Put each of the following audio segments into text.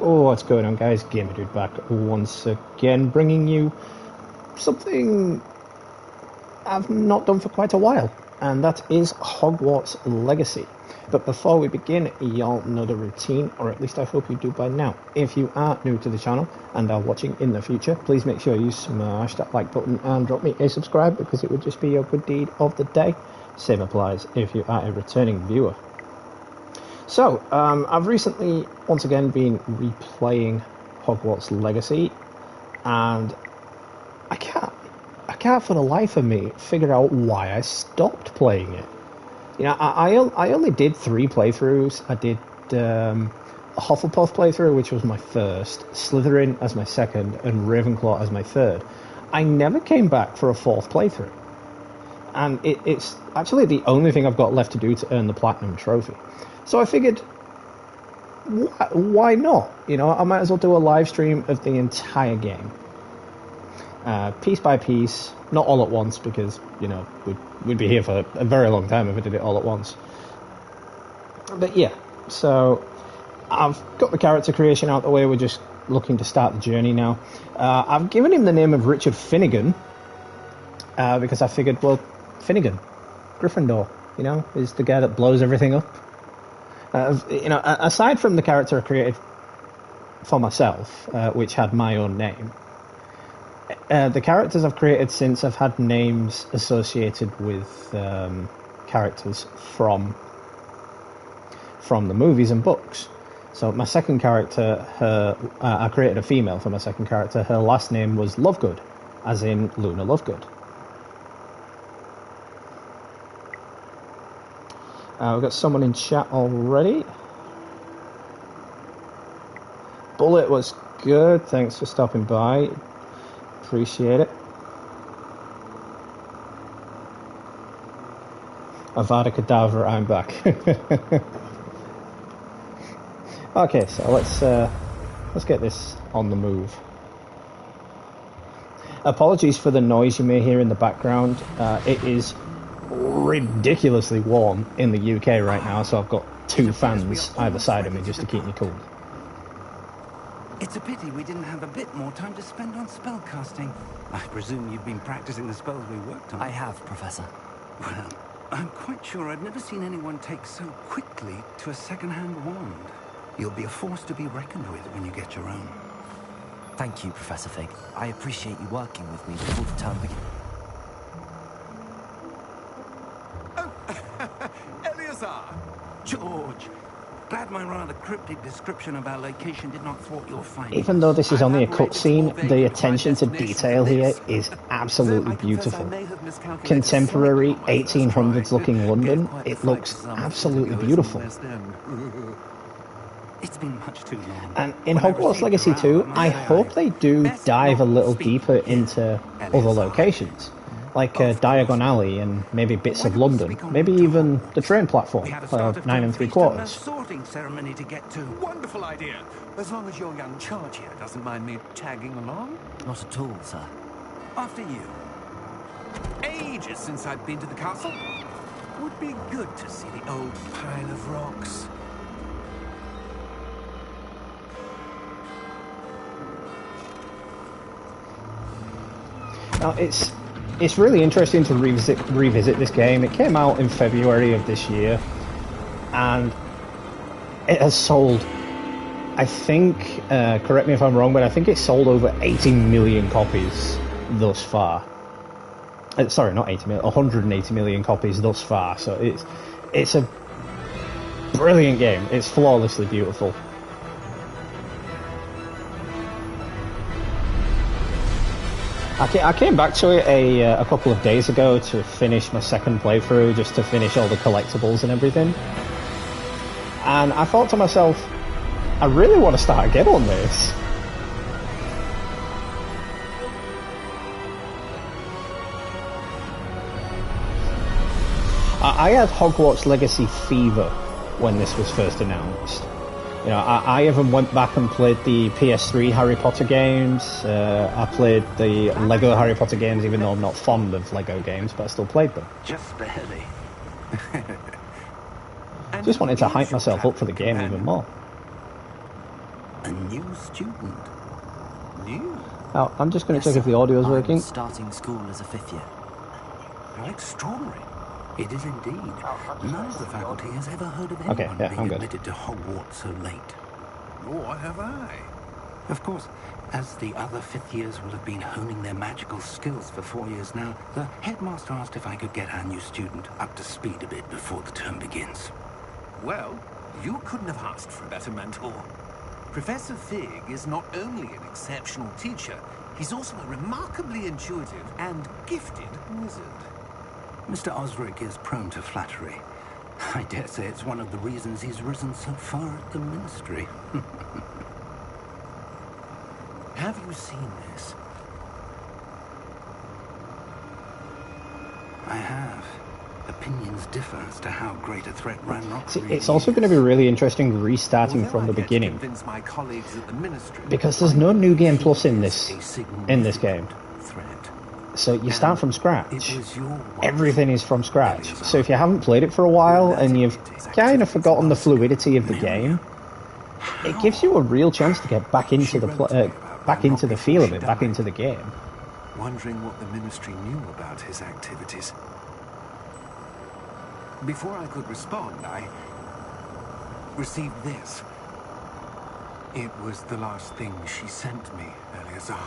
Oh, what's going on, guys? Gamer Dude back once again, bringing you something I've not done for quite a while, and that is Hogwarts Legacy. But before we begin, y'all know the routine, or at least I hope you do by now. If you are new to the channel and are watching in the future, please make sure you smash that like button and drop me a subscribe, because it would just be your good deed of the day. Same applies if you are a returning viewer. So, I've recently, once again, been replaying Hogwarts Legacy, and I can't for the life of me figure out why I stopped playing it. You know, I only did 3 playthroughs. I did a Hufflepuff playthrough, which was my first, Slytherin as my second, and Ravenclaw as my third. I never came back for a 4th playthrough. And it's actually the only thing I've got left to do to earn the Platinum Trophy. So I figured, why not? You know, I might as well do a live stream of the entire game. Piece by piece, not all at once, because, you know, we'd be here for a very long time if I did it all at once. But yeah, so I've got the character creation out the way. We're just looking to start the journey now. I've given him the name of Richard Finnegan, because I figured, well, Finnegan, Gryffindor, you know, is the guy that blows everything up. You know, aside from the character I created for myself, which had my own name, the characters I've created since have had names associated with characters from the movies and books. So my second character, I created a female for my second character. Her last name was Lovegood, as in Luna Lovegood. We've got someone in chat already. Bullet was good. Thanks for stopping by. Appreciate it. Avada Kedavra, I'm back. Okay, so let's get this on the move. Apologies for the noise you may hear in the background. It is ridiculously warm in the UK right now, so I've got 2 fans either side of me just to keep me cool. It's a pity we didn't have a bit more time to spend on spellcasting. I presume you've been practicing the spells we worked on. I have, Professor. Well, I'm quite sure I've never seen anyone take so quickly to a second-hand wand. You'll be a force to be reckoned with when you get your own. Thank you, Professor Fig. I appreciate you working with me before the term begins. George, glad my rather cryptic description of our location did not thwart your findings. Even though this is only a cutscene, the attention to detail here is absolutely beautiful. Contemporary 1800s looking London, it looks absolutely beautiful. It's been much too long. And in Hogwarts Legacy 2, I hope they do dive a little deeper into other locations, like Diagon Alley and maybe bits of London, maybe even the train platform, 9 3/4. Sorting ceremony to get to. Wonderful idea, as long as your young charge here doesn't mind me tagging along. Not at all, sir. After you. Ages since I've been to the castle. Would be good to see the old pile of rocks. Now, it's really interesting to revisit this game. It came out in February of this year, and it has sold, I think, correct me if I'm wrong, but I think it's sold over 80 million copies thus far. Sorry, not 80 million, 180 million copies thus far. So it's a brilliant game. It's flawlessly beautiful. I came back to it a couple of days ago to finish my second playthrough, just to finish all the collectibles and everything. And I thought to myself, I really want to start again on this. I had Hogwarts Legacy fever when this was first announced. You know, I even went back and played the PS3 Harry Potter games. I played the Lego Harry Potter games, even though I'm not fond of Lego games, but I still played them. Just barely. Just wanted to hype myself up for the game even more. A new student. New? Now, I'm just going to Yes, check if the audio's I'm working. starting school as a 5th year. How extraordinary. It is indeed. None of the faculty has ever heard of Okay, anyone yeah, being I'm good. admitted to Hogwarts so late. Nor have I. Of course, as the other 5th years will have been honing their magical skills for 4 years now, the headmaster asked if I could get our new student up to speed a bit before the term begins. Well, you couldn't have asked for a better mentor. Professor Fig is not only an exceptional teacher, he's also a remarkably intuitive and gifted wizard. Mr. Osric is prone to flattery. I dare say it's one of the reasons he's risen so far at the Ministry. Have you seen this? I have. Opinions differ as to how great a threat Ranrock See, really it's also going to be really interesting restarting Although from I the get to beginning, convince my colleagues at the Ministry because there's no new game plus in this a significant game. threat. So you start from It scratch. was your Everything is from scratch. So if you haven't played it for a while and you've kind of forgotten the fluidity of the game, it gives you a real chance to get back into the back into the feel of it, back into the game. wondering what the Ministry knew about his activities. Before I could respond, I received this. It was the last thing she sent me, Eleazar.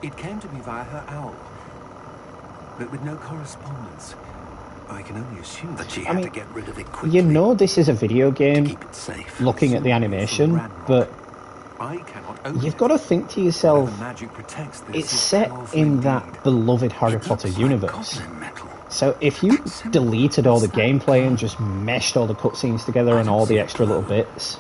It came to me via her owl, but with no correspondence. I can only assume that she had to get rid of it quickly. You know this is a video game, keep it safe. looking at the animation, but you've got to think to yourself, it's set in that beloved Harry Potter universe. So if you deleted all the gameplay and just meshed all the cutscenes together and all the extra little bits,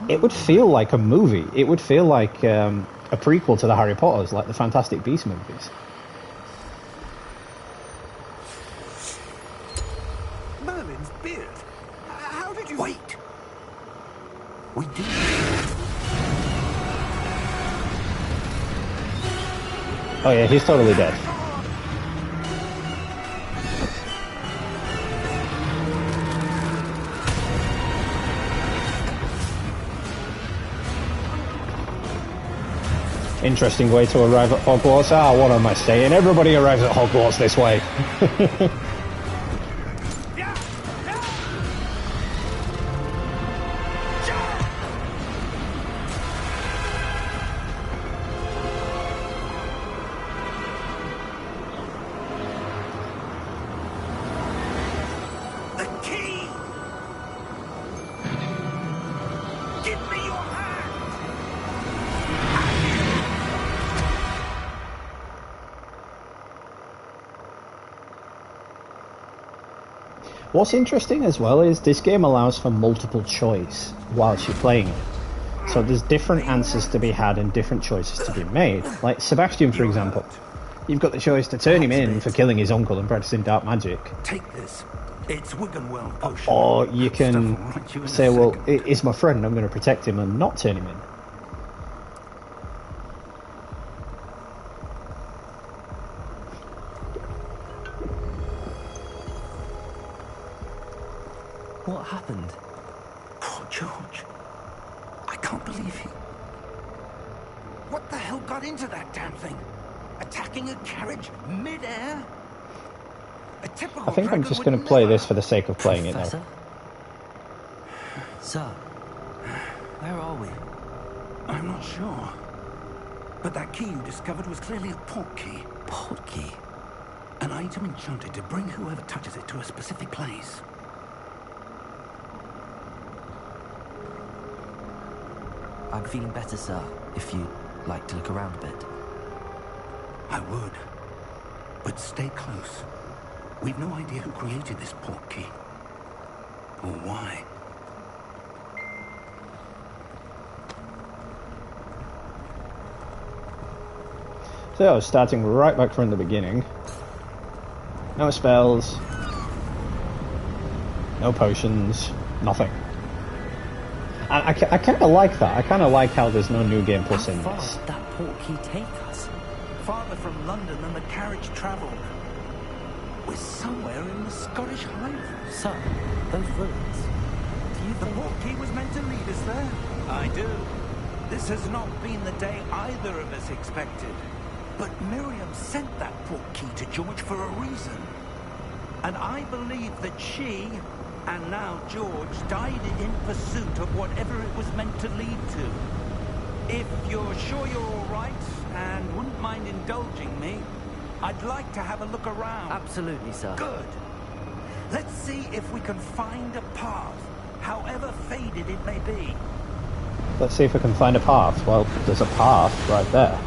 it would feel like a movie. It would feel like a prequel to the Harry Potters, like the Fantastic Beasts movies. Merlin's beard. How did you... Wait. We did. Oh yeah, he's totally dead. Interesting way to arrive at Hogwarts. Ah, what am I saying? Everybody arrives at Hogwarts this way. The key! Give me your hand! What's interesting as well is this game allows for multiple choice whilst you're playing it. So there's different answers to be had and different choices to be made. Like Sebastian, for example. You've got the choice to turn him in for killing his uncle and practicing dark magic. Take this. It's Wiggenweld potion. Or you can Stuff will right you in a say, well, second. he's my friend, I'm going to protect him and not turn him in. What happened? Poor George. I can't believe he... What the hell got into that damn thing? Attacking a carriage mid-air? A typical I think I'm dragon just would going to play never- this for the sake of playing it now. Professor? Sir, where are we? I'm not sure. But that key you discovered was clearly a portkey. Portkey? An item enchanted to bring whoever touches it to a specific place. I'm feeling better, sir, if you'd like to look around a bit. I would. But stay close. We've no idea who created this portkey. Or why. So, starting right back from the beginning. No spells. No potions. Nothing. And I kind of like that. I kind of like how there's no new game plus in How far this. did that portkey take us? Farther from London than the carriage travelled. We're somewhere in the Scottish Highlands. Sir, those ruins. Do you The think... portkey was meant to lead us there. I do. This has not been the day either of us expected. But Miriam sent that portkey to George for a reason. And I believe that she, and now George, died in pursuit of whatever it was meant to lead to. If you're sure you're all right, and wouldn't mind indulging me, I'd like to have a look around. Absolutely, sir. Good. Let's see if we can find a path, however faded it may be. Let's see if we can find a path. Well, there's a path right there.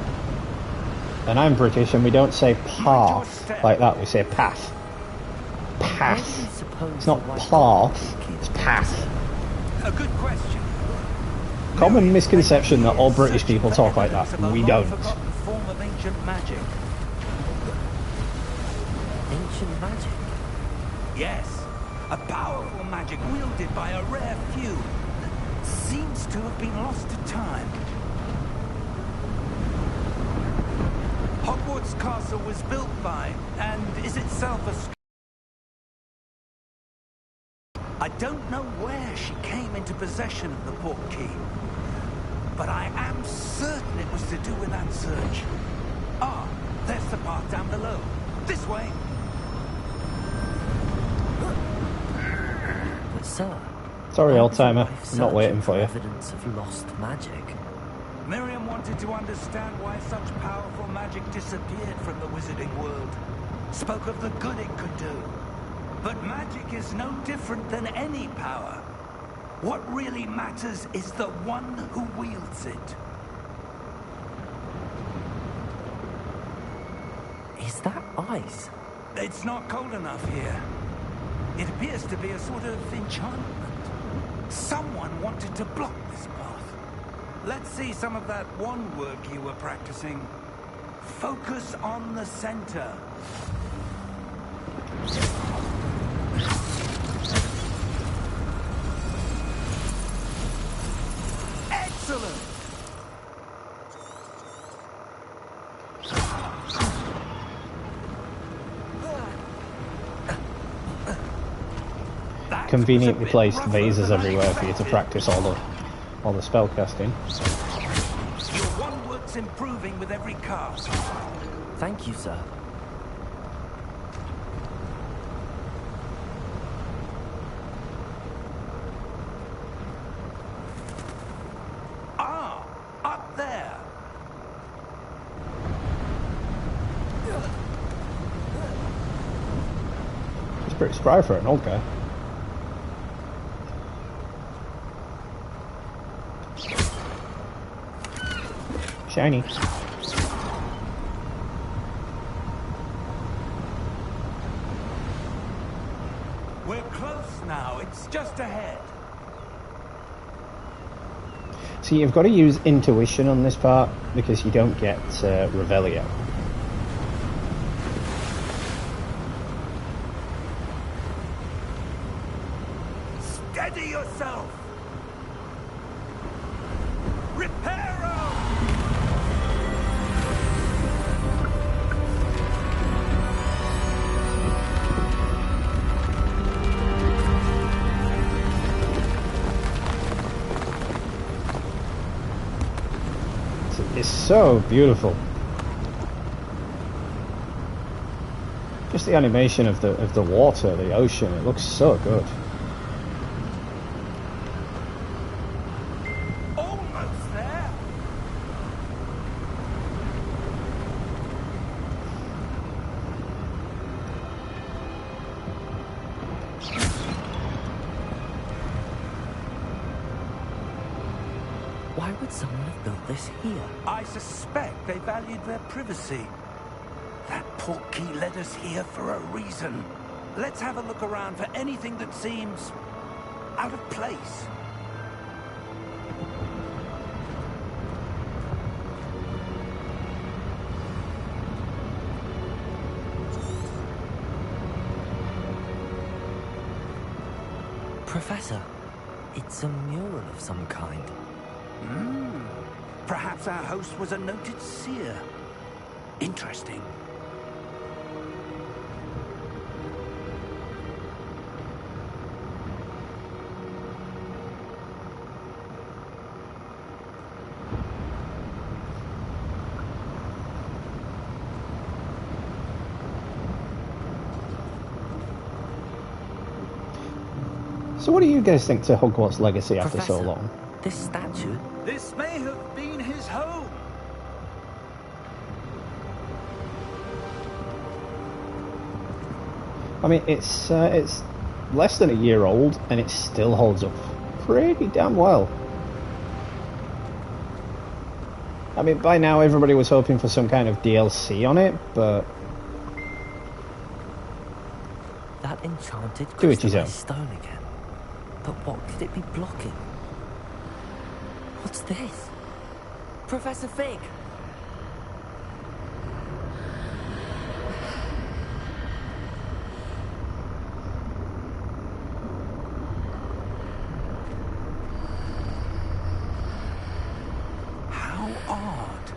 And I'm British and we don't say path like that, we say path. Path. It's not path, it's path. A good question. Common misconception that all British people talk like that. We don't. Form of ancient magic. Ancient magic? Yes, a powerful magic wielded by a rare few that seems to have been lost to time. Hogwarts Castle was built by, and is itself a... I don't know where she came into possession of the portkey, but I am certain it was to do with that search. Ah, there's the path down below. This way. But sir... Sorry, why old was your timer. wife I'm not waiting searching for you. Evidence of lost magic. Miriam wanted to understand why such powerful magic disappeared from the wizarding world. Spoke of the good it could do. But magic is no different than any power. What really matters is the one who wields it. Is that ice? It's not cold enough here. It appears to be a sort of enchantment. Someone wanted to block this path. Let's see some of that wand work you were practicing. Focus on the center. Excellent! Conveniently placed vases everywhere for you to practice all the spell casting. Your wand work's improving with every cast. Thank you, sir. Ah, up there. It's pretty spry for an old guy. Shiny. We're close now. It's just ahead. See, you've got to use intuition on this part because you don't get Revelio. Steady yourself. Reparo! It's so beautiful. Just the animation of the water, the ocean, it looks so good. Almost there. Why would someone have built this here? I suspect they valued their privacy. That portkey led us here for a reason. Let's have a look around for anything that seems out of place. Professor, it's a mural of some kind. Perhaps our host was a noted seer. Interesting. So what do you guys think to Hogwarts Legacy after so Professor, long? this statue... This may have been his home. I mean, it's less than a year old, and it still holds up pretty damn well. I mean, by now everybody was hoping for some kind of DLC on it, but... That enchanted Do it yourself. crystallized stone again. But what could it be blocking? What's this? Professor Fig! How odd.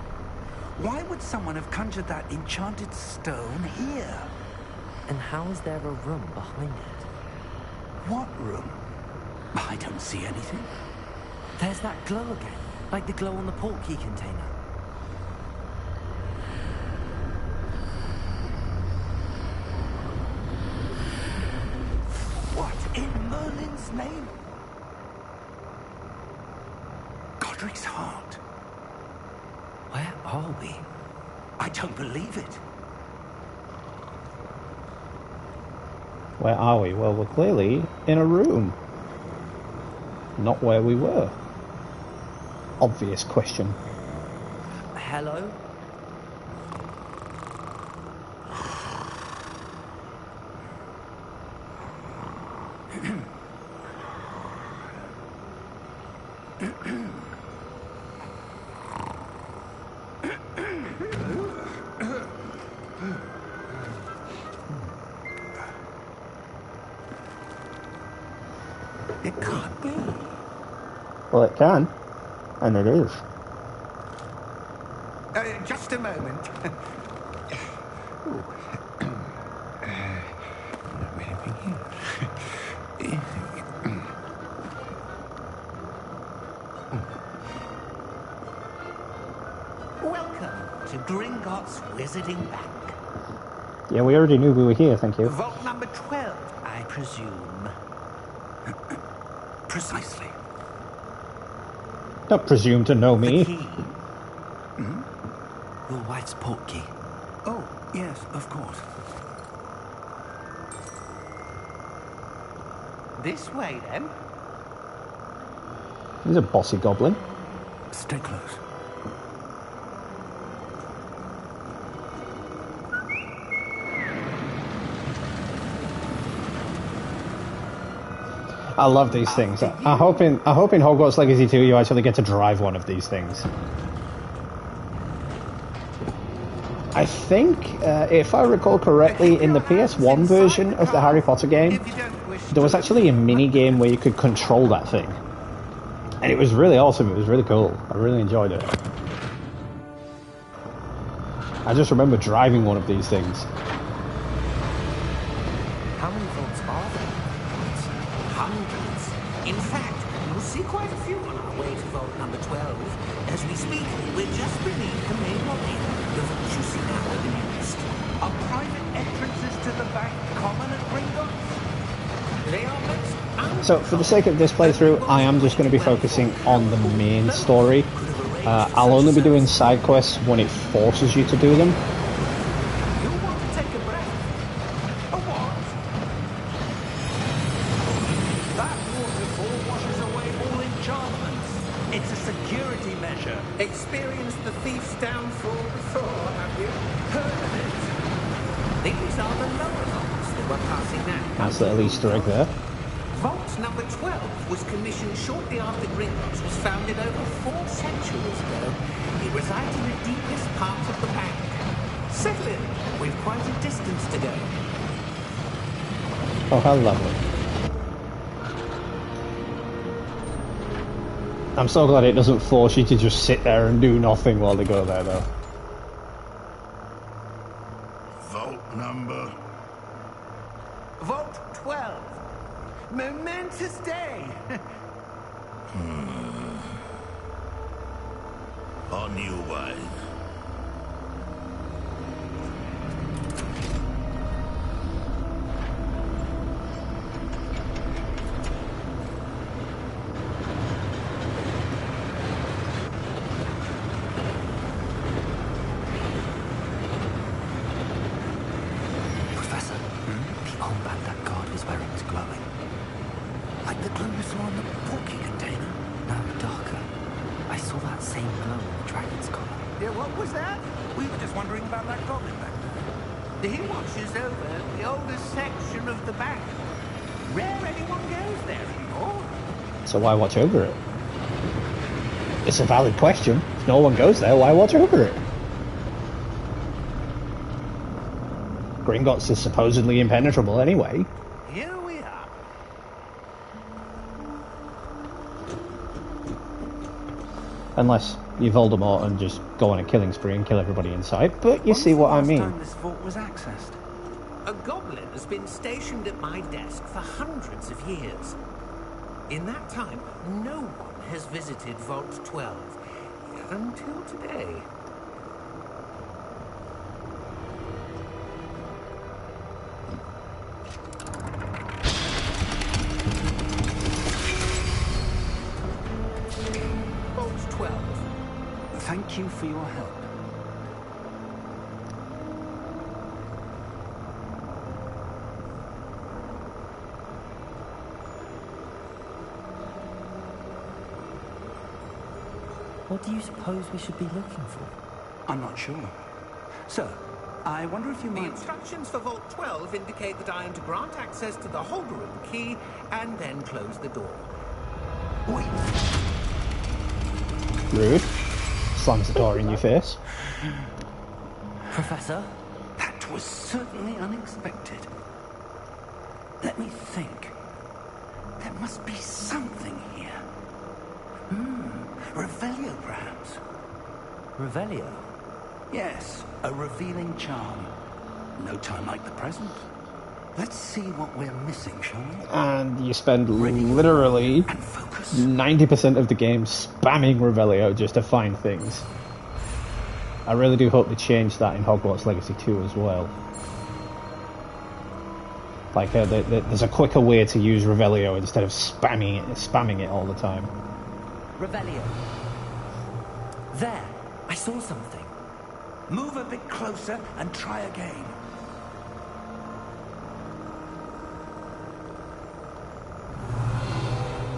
Why would someone have conjured that enchanted stone here? And how is there a room behind it? What room? I don't see anything. There's that glow again, like the glow on the portkey container. What in Merlin's name? Godric's heart. Where are we? I don't believe it. Where are we? Well, we're clearly in a room. Not where we were. Obvious question. Hello? It can't be. Well, it can. And it is. Just a moment. Welcome to Gringotts Wizarding Bank. Yeah, we already knew we were here, thank you. Vault number 12, I presume. Precisely. Don't presume to know The me. key. Will White's portkey. Oh, yes, of course. This way, then. He's a bossy goblin. Stay close. I love these things. I hope in Hogwarts Legacy 2 you actually get to drive one of these things. I think, if I recall correctly, in the PS1 version of the Harry Potter game, there was actually a mini game where you could control that thing. And it was really awesome, it was really cool. I really enjoyed it. I just remember driving one of these things. How many vaults are there? Hundreds. In fact, you'll see quite a few on our way to vault number 12. As we speak, we're just beneath the main lobby. The vaults you see now are the newest. Are private entrances to the bank common at Gringotts? They are most... So, for the sake of this playthrough, I am just going to be focusing on the main story. I'll only be doing side quests when it forces you to do them. You'll want to take a breath. A what? That waterfall washes away all enchantments. It's a security measure. Experienced the thief's downfall before, have you? Heard of it? These are the lower vaults that we're passing now. That's the little Easter egg there. Vault number 12 was commissioned shortly after Gringotts was founded over 4 centuries ago. It resides in the deepest part of the bank. Settle in. We've quite a distance to go. Oh, how lovely. I'm so glad it doesn't force you to just sit there and do nothing while they go there, though. Vault number. Vault 12. Momentous day. On your way. armband that guard was wearing was glowing. Like the glow you saw on the porky container. No, darker. I saw that same glow in the dragon's collar. Yeah, what was that? We were just wondering about that goblin back there. He watches over the oldest section of the bank. Rare anyone goes there anymore. So why watch over it? It's a valid question. If no one goes there, why watch over it? Gringotts is supposedly impenetrable anyway. Here we are. Unless you're Voldemort and just go on a killing spree and kill everybody inside. But you see what I mean. Time this vault was accessed? A goblin has been stationed at my desk for hundreds of years. In that time, no one has visited Vault 12. Until today. Vault 12. Thank you for your help. What do you suppose we should be looking for? I'm not sure. Sir, I wonder if you The might... instructions for Vault 12 indicate that I am to grant access to the holder of the key and then close the door. Wait. Rude. Slams the door in your face. Professor? That was certainly unexpected. Let me think. There must be something here. Revelio, perhaps. Revelio? Yes, a revealing charm. No time like the present. Let's see what we're missing, shall we? And you spend literally And focus. 90% of the game spamming Revelio just to find things. I really do hope they change that in Hogwarts Legacy 2 as well. Like, there's a quicker way to use Revelio instead of spamming it all the time. Revelio. There! I saw something. Move a bit closer and try again.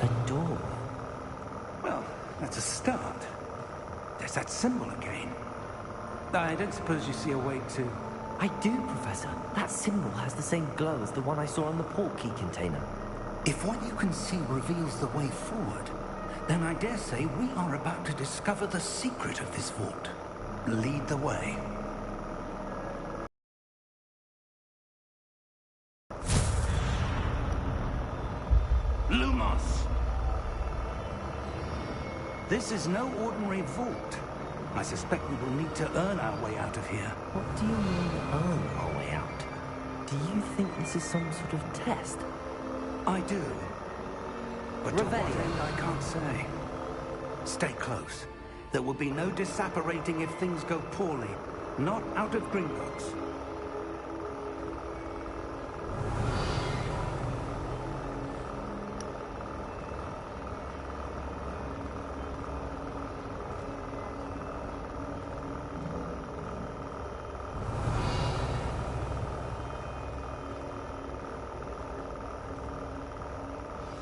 A door. Well, that's a start. There's that symbol again. I don't suppose you see a way to... I do, Professor. That symbol has the same glow as the one I saw on the port key container. If what you can see reveals the way forward, then I dare say we are about to discover the secret of this vault. Lead the way. Lumos! This is no ordinary vault. I suspect we will need to earn our way out of here. What do you mean, earn our way out? Do you think this is some sort of test? I do. But to what Revelio. end, I can't say. Stay close. There will be no disapparating if things go poorly. Not out of Gringotts.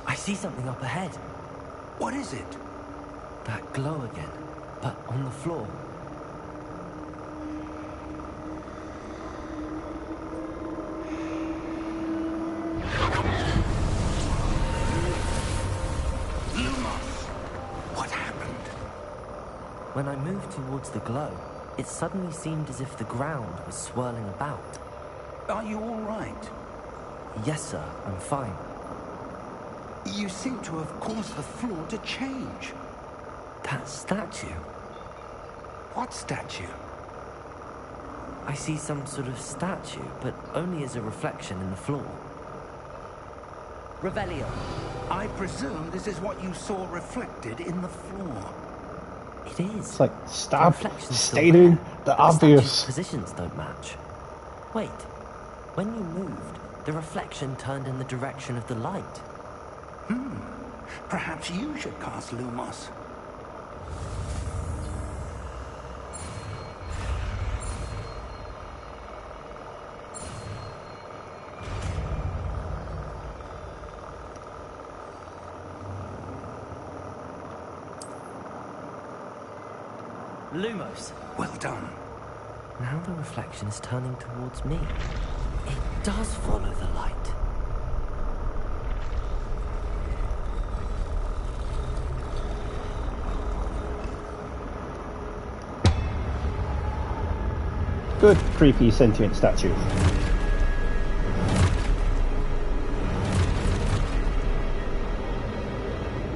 I see something up ahead. What is it? That glow again, but on the floor. Lumos! What happened? When I moved towards the glow, it suddenly seemed as if the ground was swirling about. Are you all right? Yes, sir, I'm fine. You seem to have caused the floor to change. That statue. What statue? I see some sort of statue, but only as a reflection in the floor. Revelio. I presume this is what you saw reflected in the floor. It is. It's like, The stop reflection's still stating there, the but obvious. statue's positions don't match. Wait. When you moved, the reflection turned in the direction of the light. Perhaps you should cast Lumos. Lumos. Well done. Now the reflection is turning towards me. It does follow the light. Good, creepy, sentient statue.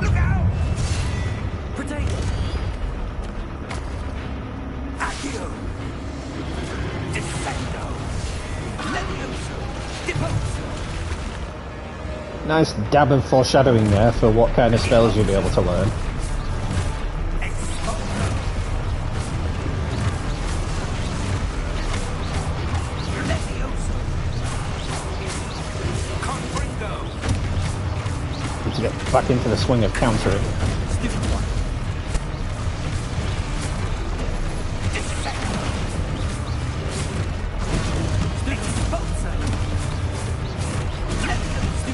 Look out! Potato! Accio! Defendo! Levioso! Deposo! Nice dab of foreshadowing there for what kind of spells you'll be able to learn. Exposo! Levioso! Confringo! Need to get back into the swing of countering. Stupid one! Defendo! Exposo! Levioso!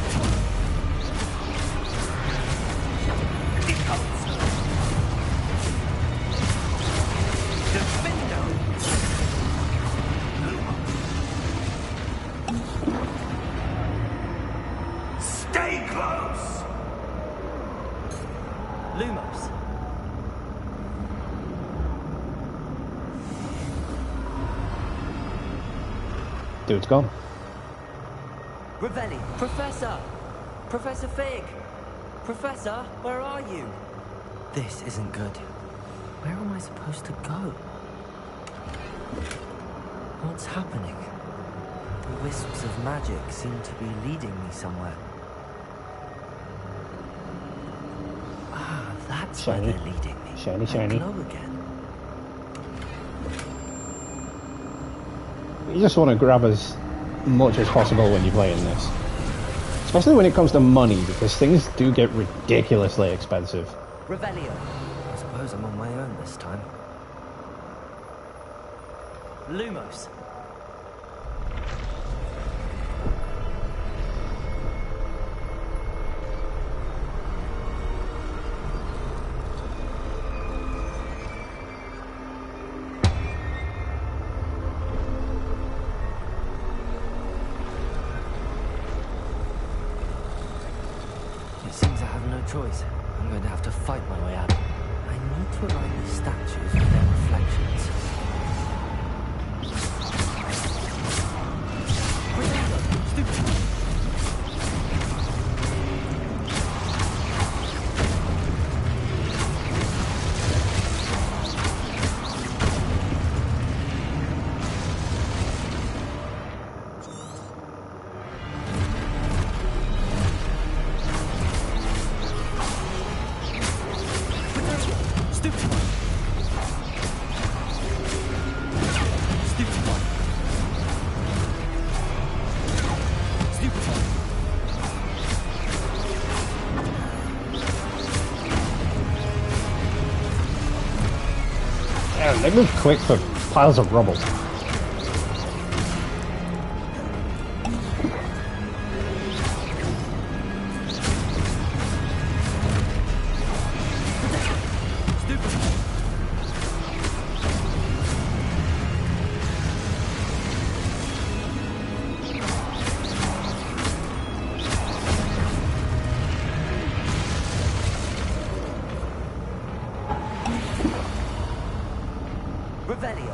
Deposo! Defendo! Stay close! Lumos. Dude's gone. Revelli. Professor! Professor Fig! Professor, where are you? This isn't good. Where am I supposed to go? What's happening? The wisps of magic seem to be leading me somewhere. Ah, that's Shiny. where they're leading me. Shiny, I shiny. glow again. You just want to grab as much as possible when you're playing this. Especially when it comes to money, because things do get ridiculously expensive. Revelio. I suppose I'm on my own this time. Lumos. It seems I have no choice. I'm going to have to fight my way out. I need to align these statues with their reflections. Potato! Stupid! Stupid one! Stupid one! Stupid one! Yeah, they move quick for piles of rubble. Stupid one! Revelio.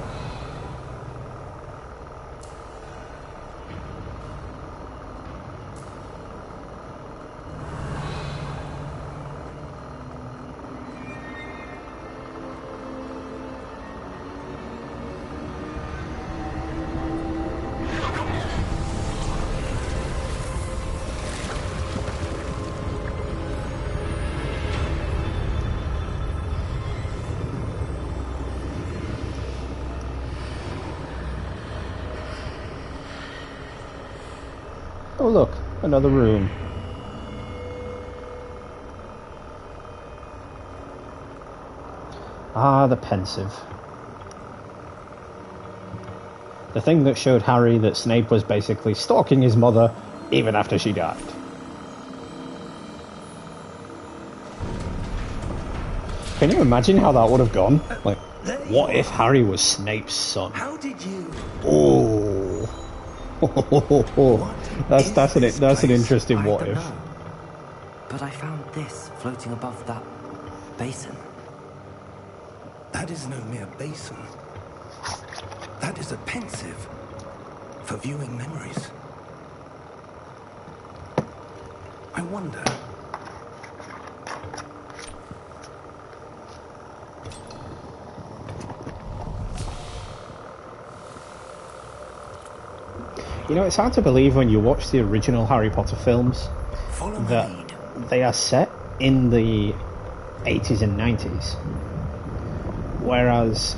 Oh look, another room. Ah, the pensive. The thing that showed Harry that Snape was basically stalking his mother even after she died. Can you imagine how that would have gone? Like, There you What if are. Harry was Snape's son? How did you... Oh, that's an this that's an place? interesting I what don't if. know. But I found this floating above that basin. That is no mere basin. That is a pensive for viewing memories. I wonder... You know, it's hard to believe when you watch the original Harry Potter films Follow my that lead. they are set in the 80s and 90s, whereas,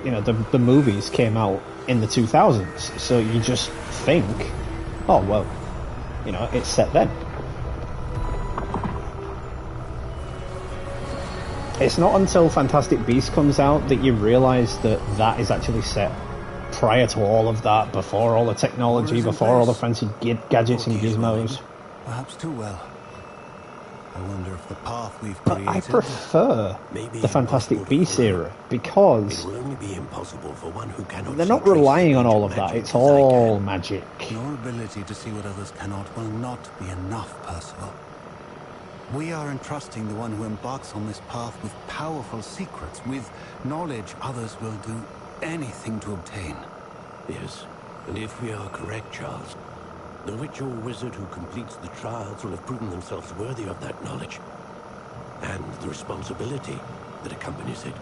you know, the movies came out in the 2000s, so you just think, oh well, you know, it's set then. It's not until Fantastic Beasts comes out that you realise that that is actually set prior to all of that, before all the technology, before all the fancy gadgets and gizmos. Perhaps too well. I wonder if the path we've But created... I prefer the Fantastic Beasts era, because will only be impossible for one who cannot they're see not traces relying on of all of that. magic It's as I all can. magic. Your ability to see what others cannot will not be enough, Percival. We are entrusting the one who embarks on this path with powerful secrets, with knowledge others will do anything to obtain. Yes, and if we are correct, Charles, the witch or wizard who completes the trials will have proven themselves worthy of that knowledge, and the responsibility that accompanies it.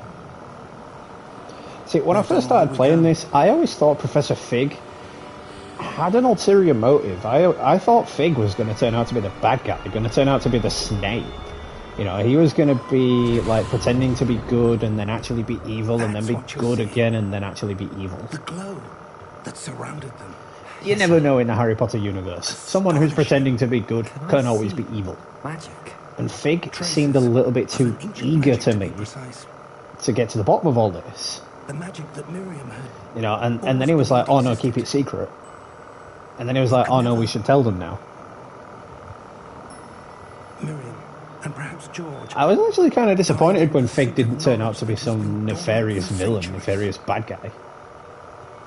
See, when I first started playing this, I always thought Professor Fig had an ulterior motive. I thought Fig was going to turn out to be the bad guy, going to turn out to be the Snape. You know, he was going to be, like, pretending to be good and then actually be evil, and then That's be what you're good seeing. again and then actually be evil. The glow that surrounded them. You never know in the Harry Potter universe. Someone who's pretending to be good can always be evil. Magic. And Fig seemed a little bit too Of an ancient eager magic, to me precise. to get to the bottom of all this. The magic that Miriam had. You know, and then he was like, oh no, keep it secret. And then he was like, oh no, we should tell them now. Miriam, and perhaps George. I was actually kind of disappointed when Fig didn't turn out to be some nefarious villain, nefarious bad guy.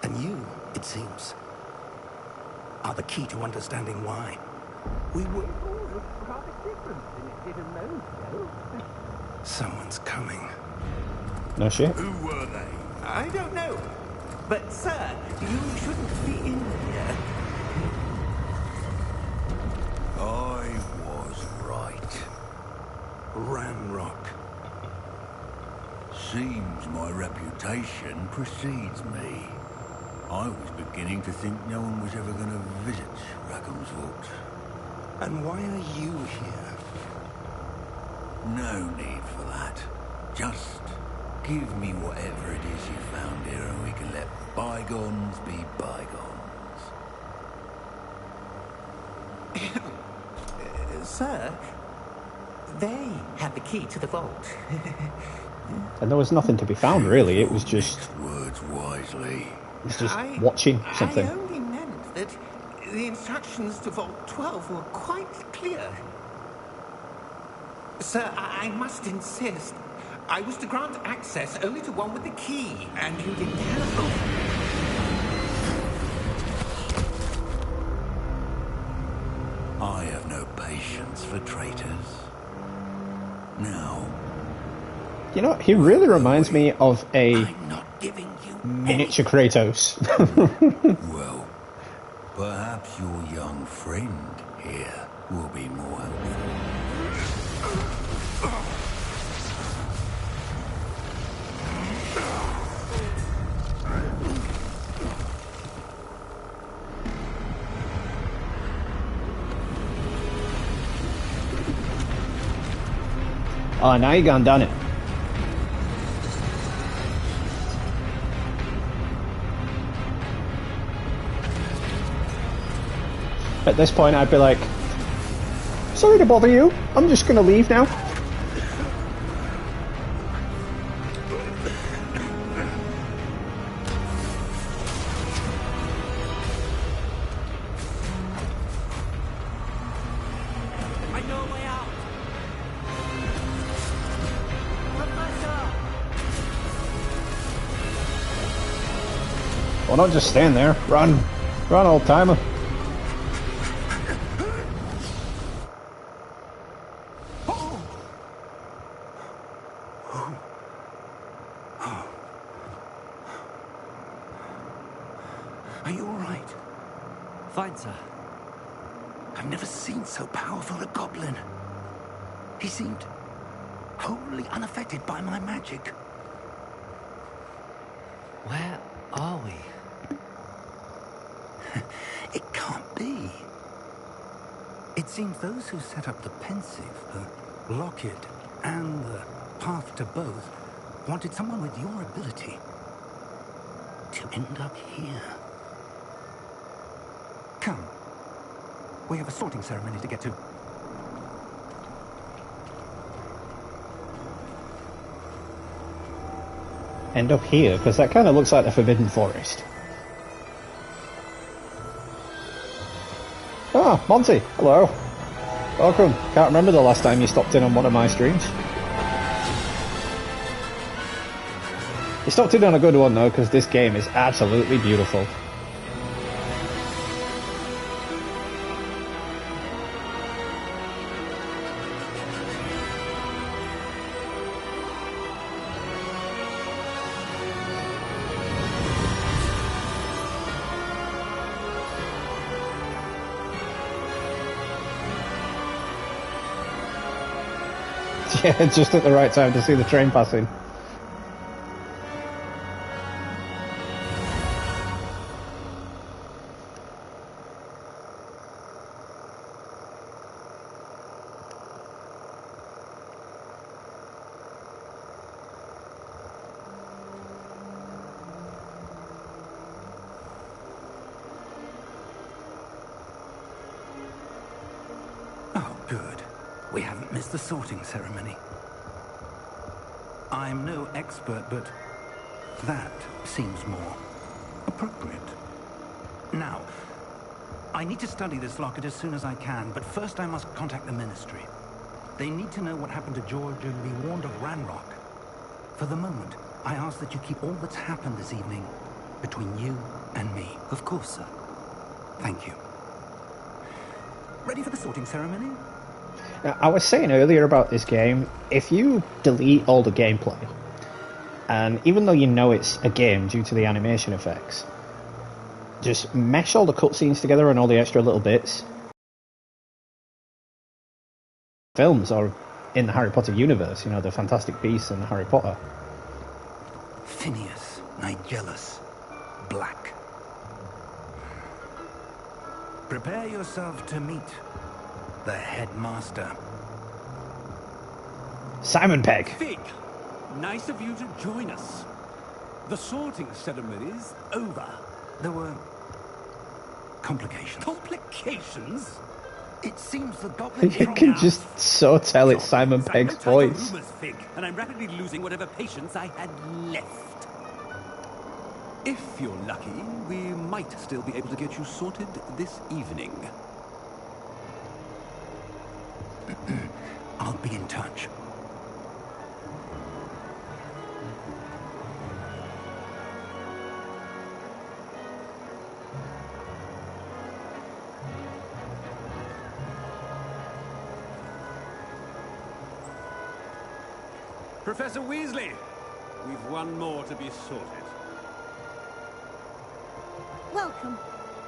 And you, it seems, are the key to understanding why. We were rather different than it did a moment ago. Someone's coming. No shit. Who were they? I don't know. But, sir, you shouldn't be in here. I was right. Ramrock. Seems my reputation precedes me. I was beginning to think no one was ever going to visit Rackham's Vault. And why are you here? No need for that. Just give me whatever it is you found here and we can let bygones be bygones. Sir, they had the key to the vault. And there was nothing to be found, really. It was just, Words wisely. watching something. I only meant that the instructions to Vault 12 were quite clear. Sir, I must insist. I was to grant access only to one with the key, and you didn't have. I have no patience for traitors. Now, You know, he really reminds me of a I'm not giving you miniature Kratos. well, perhaps your young friend here will be more helpful. Oh, now you gone done it. At this point, I'd be like, sorry to bother you. I'm just going to leave now. I know a way out. Professor! Well, not just stand there. Run. Run, old timer. Are you all right? Fine, sir. I've never seen so powerful a goblin. He seemed wholly unaffected by my magic. Where are we? It can't be. It seems those who set up the Pensive, the Lockett, and the Path to Both wanted someone with your ability to end up here. Come. We have a sorting ceremony to get to. End up here, because that kind of looks like the Forbidden Forest. Ah, Monty, hello. Welcome. Can't remember the last time you stopped in on one of my streams. You stopped in on a good one though, because this game is absolutely beautiful. Yeah, just at the right time to see the train passing. Oh, good. We haven't missed the sorting ceremony. I'm no expert, but that seems more appropriate. Now, I need to study this locket as soon as I can, but first I must contact the Ministry. They need to know what happened to George and be warned of Ranrock. For the moment, I ask that you keep all that's happened this evening between you and me. Of course, sir. Thank you. Ready for the sorting ceremony? Now, I was saying earlier about this game, if you delete all the gameplay, and even though you know it's a game due to the animation effects, just mesh all the cutscenes together and all the extra little bits. Films are in the Harry Potter universe, you know, the Fantastic Beasts and Harry Potter. Phineas, Nigellus, Black. Prepare yourself to meet the headmaster. Simon Pegg. Fig, nice of you to join us. The sorting ceremony's over. There were complications. Complications? It seems the goblin. You can just so tell it's Simon Pegg's voice. Rumors, Fig, and I'm rapidly losing whatever patience I had left. If you're lucky, we might still be able to get you sorted this evening. I'll be in touch. Professor Weasley, we've one more to be sorted. Welcome.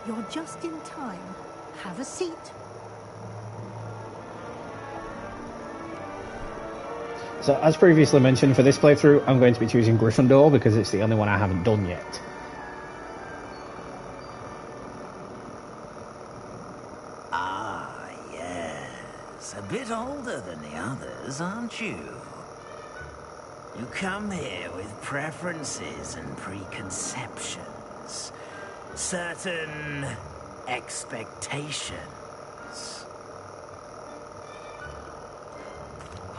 You're just in time. Have a seat. So, as previously mentioned, for this playthrough, I'm going to be choosing Gryffindor because it's the only one I haven't done yet. Ah, yes. A bit older than the others, aren't you? You come here with preferences and preconceptions. Certain expectations.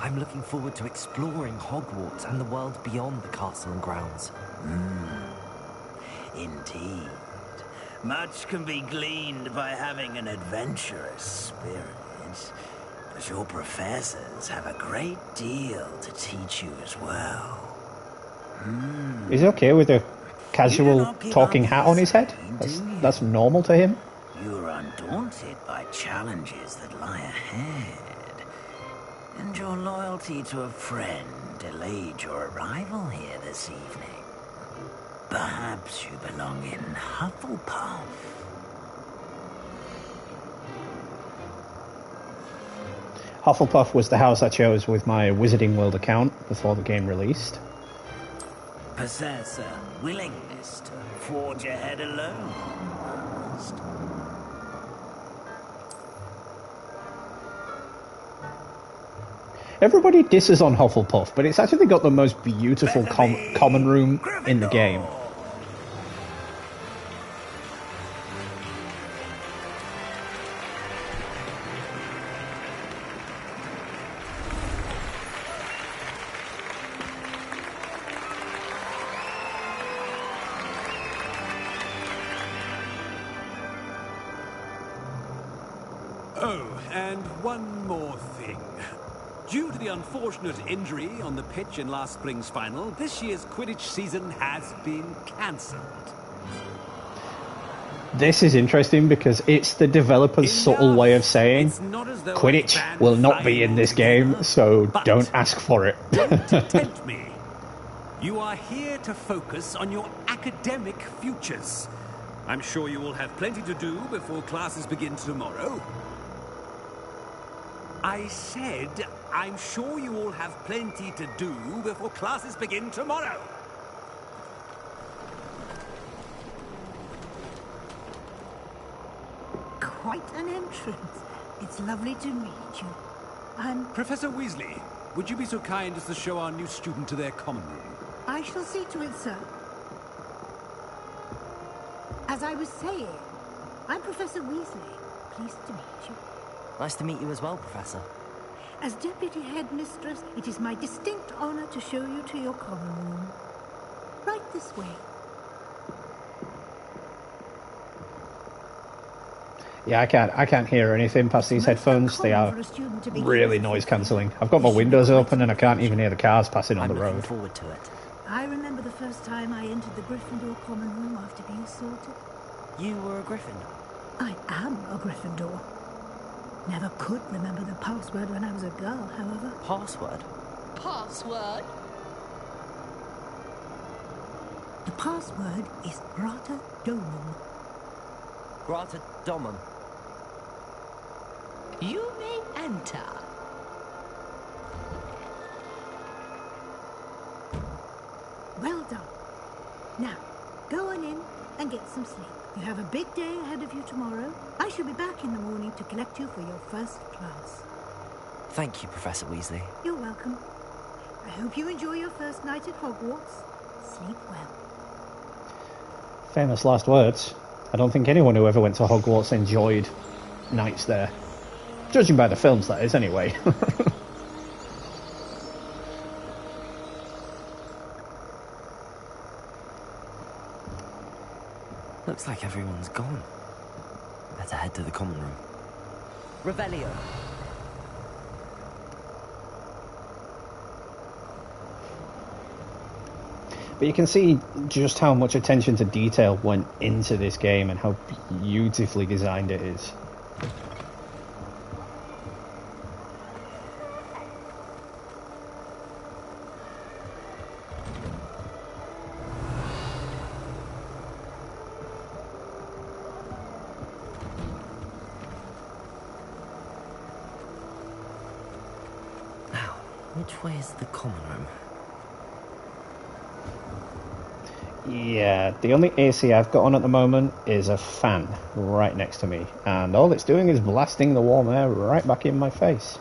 I'm looking forward to exploring Hogwarts and the world beyond the castle and grounds. Indeed. Much can be gleaned by having an adventurous spirit. But your professors have a great deal to teach you as well. He's okay with the casual talking hat on his head. That's normal to him. You're undaunted by challenges that lie ahead. And your loyalty to a friend delayed your arrival here this evening. Perhaps you belong in Hufflepuff. Hufflepuff was the house I chose with my Wizarding World account before the game released. Possess a willingness to forge ahead alone. Everybody disses on Hufflepuff, but it's actually got the most beautiful common room in the game. Oh, and one more thing. Due to the unfortunate injury on the pitch in last spring's final, this year's Quidditch season has been cancelled. This is interesting because it's the developer's subtle way of saying Quidditch will not be in this game, so don't ask for it. Don't tempt me. You are here to focus on your academic futures. I'm sure you will have plenty to do before classes begin tomorrow. I said, I'm sure you all have plenty to do before classes begin tomorrow. Quite an entrance. It's lovely to meet you. I'm... Professor Weasley, would you be so kind as to show our new student to their common room? I shall see to it, sir. As I was saying, I'm Professor Weasley. Pleased to meet you. Nice to meet you as well, Professor. As Deputy Headmistress, it is my distinct honor to show you to your common room. Right this way. Yeah, I can't hear anything past these headphones. They are really noise cancelling. I've got my windows open and I can't even hear the cars passing on the road. I'm looking forward to it. I remember the first time I entered the Gryffindor common room after being sorted. You were a Gryffindor? I am a Gryffindor. Never could remember the password when I was a girl, however. Password? Password? The password is Grata Domum. Grata Domum. You may enter. Well done. Now, go on in and get some sleep. You have a big day ahead of you tomorrow. I shall be back in the morning to collect you for your first class. Thank you, Professor Weasley. You're welcome. I hope you enjoy your first night at Hogwarts. Sleep well. Famous last words. I don't think anyone who ever went to Hogwarts enjoyed nights there. Judging by the films, that is, anyway. Looks like everyone's gone. Better head to the common room. Revelio. But you can see just how much attention to detail went into this game and how beautifully designed it is. Now, which way is the common room? Yeah, the only AC I've got on at the moment is a fan right next to me, and all it's doing is blasting the warm air right back in my face.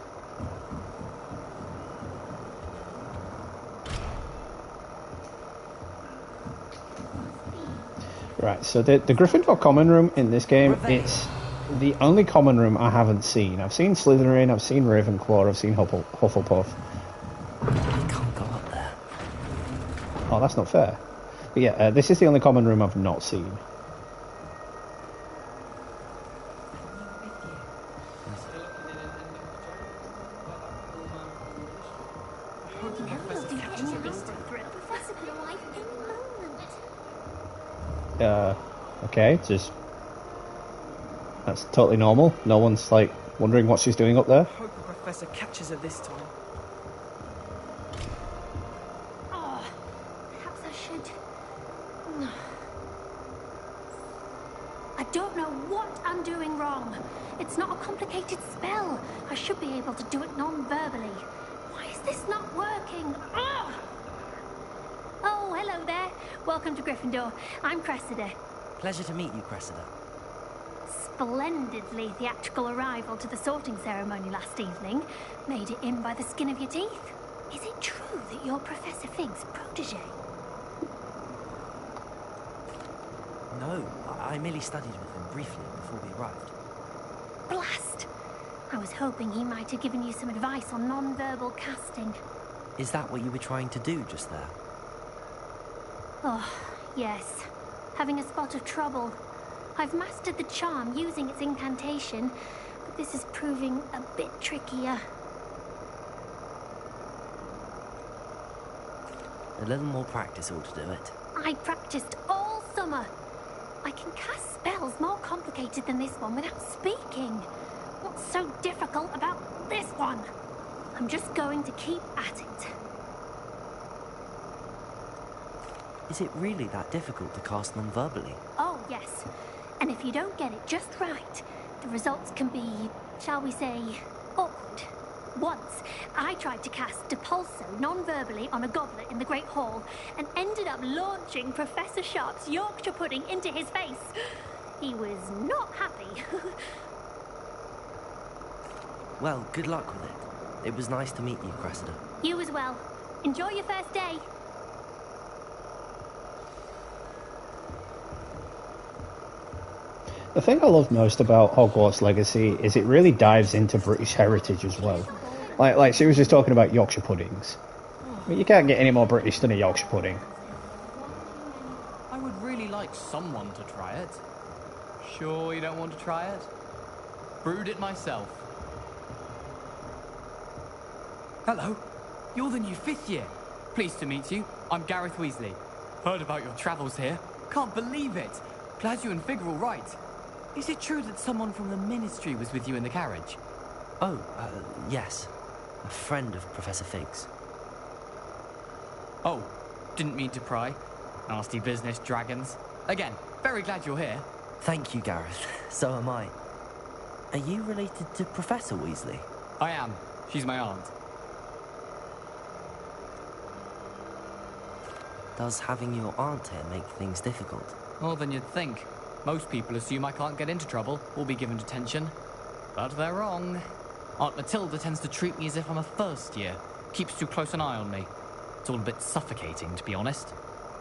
Right, so the Gryffindor common room in this game, it's the only common room I haven't seen. I've seen Slytherin, I've seen Ravenclaw, I've seen Hufflepuff. I can't go up there. Oh, that's not fair. But yeah, this is the only common room I've not seen. Okay, just... That's totally normal. No one's, like, wondering what she's doing up there. I hope the professor catches her this time. Oh, perhaps I should... I don't know what I'm doing wrong. It's not a complicated spell. I should be able to do it non-verbally. Why is this not working? Ugh! Oh, hello there. Welcome to Gryffindor. I'm Cressida. Pleasure to meet you, Cressida. Splendidly theatrical arrival to the sorting ceremony last evening. Made it in by the skin of your teeth. Is it true that you're Professor Fig's protege? No, I merely studied with him briefly before we arrived. Blast! I was hoping he might have given you some advice on non-verbal casting. Is that what you were trying to do just there? Oh, yes. Having a spot of trouble. I've mastered the charm using its incantation, but this is proving a bit trickier. A little more practice ought to do it. I practiced all summer. I can cast spells more complicated than this one without speaking. What's so difficult about this one? I'm just going to keep at it. Is it really that difficult to cast non-verbally? Oh, yes. And if you don't get it just right, the results can be, shall we say, awkward. Once, I tried to cast Depulso non-verbally on a goblet in the Great Hall and ended up launching Professor Sharp's Yorkshire pudding into his face. He was not happy. Well, good luck with it. It was nice to meet you, Cressida. You as well. Enjoy your first day. The thing I love most about Hogwarts Legacy is it really dives into British heritage as well. Like she was just talking about Yorkshire puddings. I mean, you can't get any more British than a Yorkshire pudding. I would really like someone to try it. Sure you don't want to try it? Brewed it myself. Hello, you're the new 5th year. Pleased to meet you. I'm Gareth Weasley. Heard about your travels here. Can't believe it. Glad you and Fig are all right. Is it true that someone from the Ministry was with you in the carriage? Oh, yes. A friend of Professor Fig's. Oh, didn't mean to pry. Nasty business, dragons. Again, very glad you're here. Thank you, Gareth. So am I. Are you related to Professor Weasley? I am. She's my aunt. Does having your aunt here make things difficult? More than you'd think. Most people assume I can't get into trouble or be given detention. But they're wrong. Aunt Matilda tends to treat me as if I'm a first year. Keeps too close an eye on me. It's all a bit suffocating, to be honest.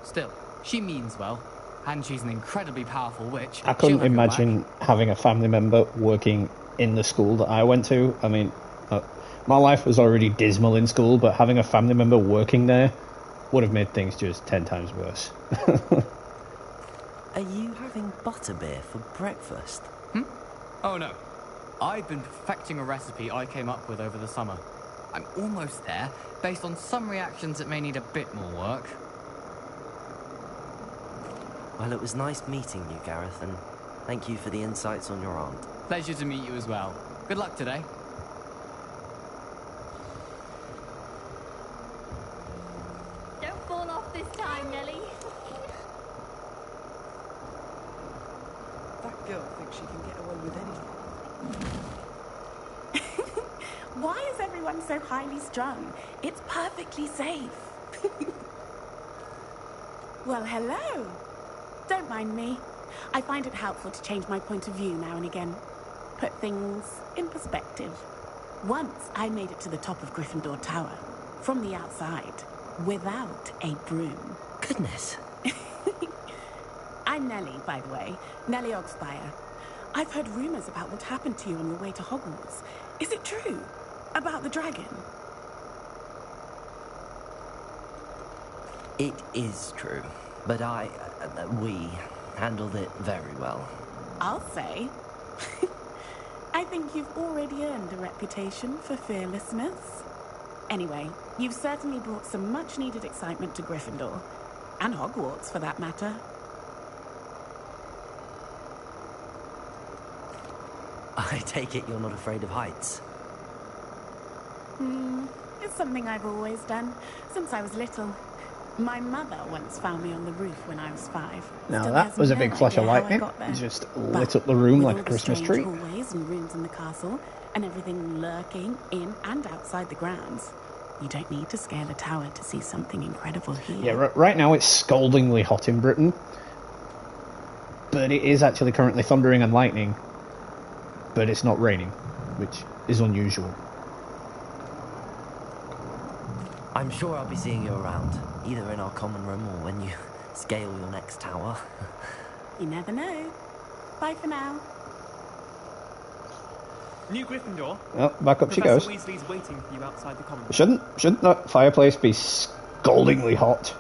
Still, she means well. And she's an incredibly powerful witch. I couldn't imagine having a family member working in the school that I went to. I mean, my life was already dismal in school, but having a family member working there would have made things just 10 times worse. Are you having butterbeer for breakfast? Oh no. I've been perfecting a recipe I came up with over the summer. I'm almost there, based on some reactions that may need a bit more work. Well, it was nice meeting you, Gareth, and thank you for the insights on your aunt. Pleasure to meet you as well. Good luck today. Don't fall off this time, Nellie. That girl thinks she can get away with anything. Why is everyone so highly strung? It's perfectly safe. Well, hello. Don't mind me. I find it helpful to change my point of view now and again. Put things in perspective. Once I made it to the top of Gryffindor Tower, from the outside, without a broom. Goodness. I'm Nellie, by the way. Nellie Oxfire. I've heard rumors about what happened to you on your way to Hogwarts. Is it true? About the dragon? It is true, but we handled it very well. I'll say. I think you've already earned a reputation for fearlessness. Anyway, you've certainly brought some much-needed excitement to Gryffindor. And Hogwarts, for that matter. I take it you're not afraid of heights. It's something I've always done, since I was little. My mother once found me on the roof when I was 5. Now Still that has was a no big flash of idea how I lightning. got there. Just But lit up the room with like all a the Christmas strange tree. hallways and rooms in the castle, and everything lurking in and outside the grounds, you don't need to scale a tower to see something incredible here. Yeah, right now it's scaldingly hot in Britain. But it is actually currently thundering and lightning. But it's not raining, which is unusual. I'm sure I'll be seeing you around, either in our common room or when you scale your next tower. You never know. Bye for now. New Gryffindor. Well, back up she Professor goes. Weasley's waiting for you outside the common room. Shouldn't that fireplace be scaldingly hot?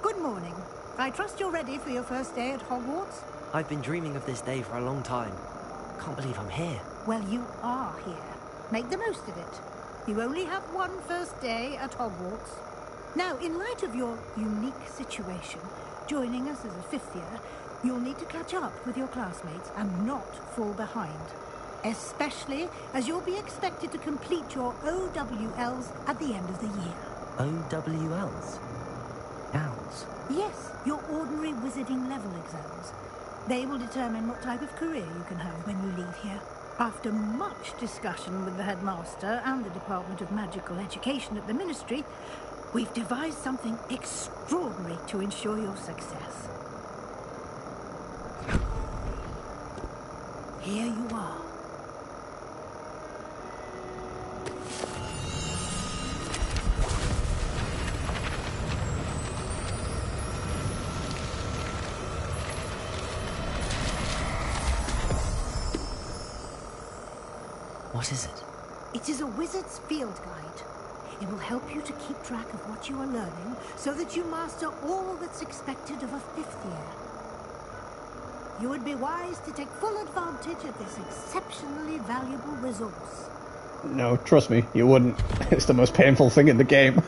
Good morning. I trust you're ready for your first day at Hogwarts? I've been dreaming of this day for a long time. Can't believe I'm here. Well, you are here. Make the most of it. You only have one first day at Hogwarts. Now, in light of your unique situation, joining us as a 5th year, you'll need to catch up with your classmates and not fall behind. Especially as you'll be expected to complete your OWLs at the end of the year. OWLs? Owls? Yes, your ordinary wizarding level exams. They will determine what type of career you can have when you leave here. After much discussion with the headmaster and the Department of Magical Education at the Ministry, we've devised something extraordinary to ensure your success. Here you are. What is it? It is a wizard's field guide. It will help you to keep track of what you are learning so that you master all that's expected of a 5th year. You would be wise to take full advantage of this exceptionally valuable resource. No, trust me, you wouldn't. It's the most painful thing in the game.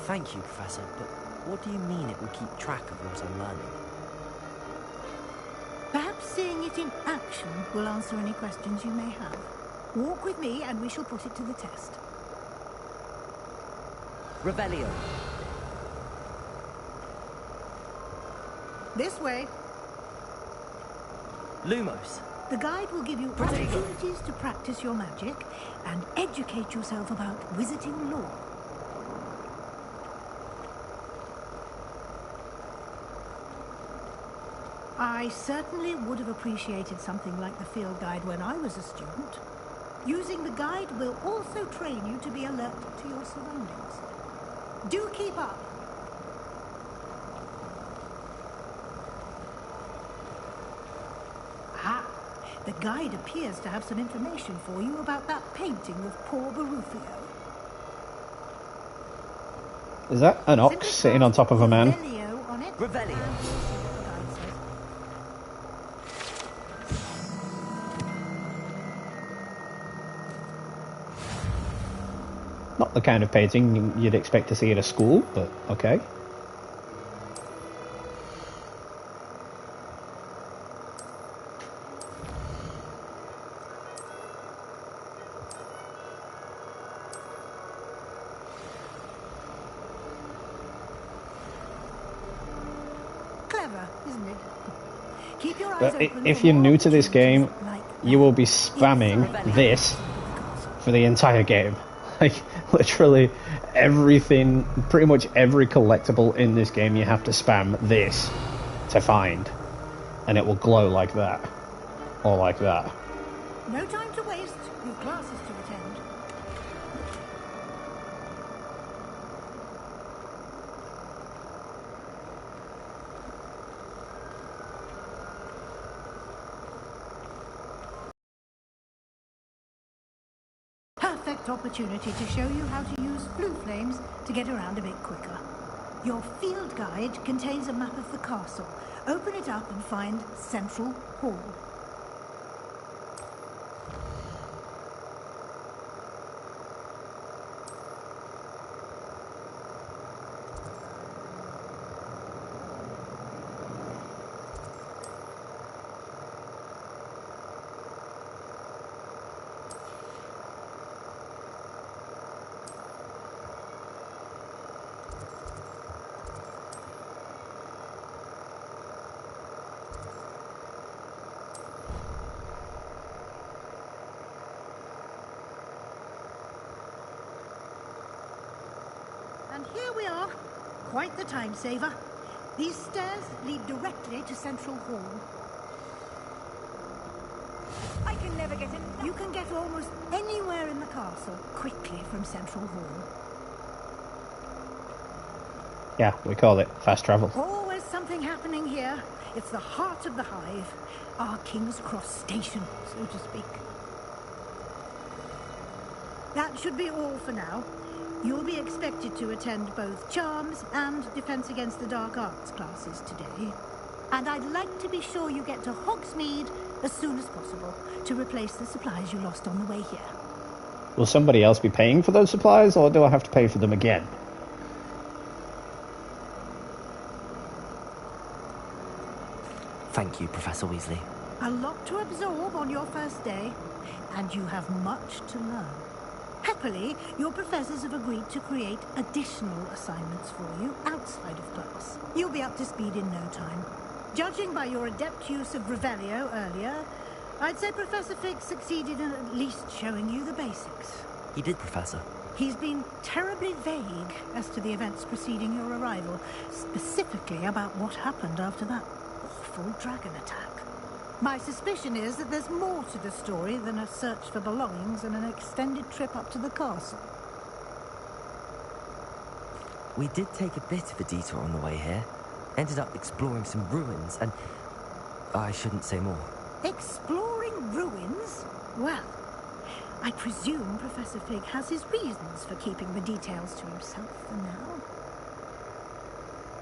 Thank you, Professor, but what do you mean it will keep track of what I'm learning? Perhaps seeing it in action will answer any questions you may have. Walk with me and we shall put it to the test. Revelio. This way. Lumos. The guide will give you opportunities to practice your magic and educate yourself about wizarding lore. I certainly would have appreciated something like the field guide when I was a student. Using the guide will also train you to be alert to your surroundings. Do keep up. Ah, the guide appears to have some information for you about that painting of poor Barufio. Is that an ox sitting on top of a man? Revelio. Not the kind of painting you'd expect to see at a school, but okay. Clever, isn't it? Keep your eyes But open if for you're more new to this game, opportunities like you will be spamming this for the entire game. Like, literally everything, pretty much every collectible in this game you have to spam this to find. And it will glow like that. Or like that. No time to waste. You've classes to attend. Perfect opportunity to show you how to use blue flames to get around a bit quicker. Your field guide contains a map of the castle. Open it up and find Central Hall. And here we are. Quite the time saver. These stairs lead directly to Central Hall. I can never get enough. You can get almost anywhere in the castle quickly from Central Hall. Yeah, we call it fast travel. Always something happening here. It's the heart of the hive. Our King's Cross station, so to speak. That should be all for now. You'll be expected to attend both Charms and Defense Against the Dark Arts classes today. And I'd like to be sure you get to Hogsmeade as soon as possible to replace the supplies you lost on the way here. Will somebody else be paying for those supplies, or do I have to pay for them again? Thank you, Professor Weasley. A lot to absorb on your first day, and you have much to learn. Happily, your professors have agreed to create additional assignments for you outside of class. You'll be up to speed in no time. Judging by your adept use of Revelio earlier, I'd say Professor Fig succeeded in at least showing you the basics. He did, Professor. He's been terribly vague as to the events preceding your arrival, specifically about what happened after that awful dragon attack. My suspicion is that there's more to the story than a search for belongings and an extended trip up to the castle. We did take a bit of a detour on the way here. Ended up exploring some ruins and... I shouldn't say more. Exploring ruins? Well, I presume Professor Fig has his reasons for keeping the details to himself for now.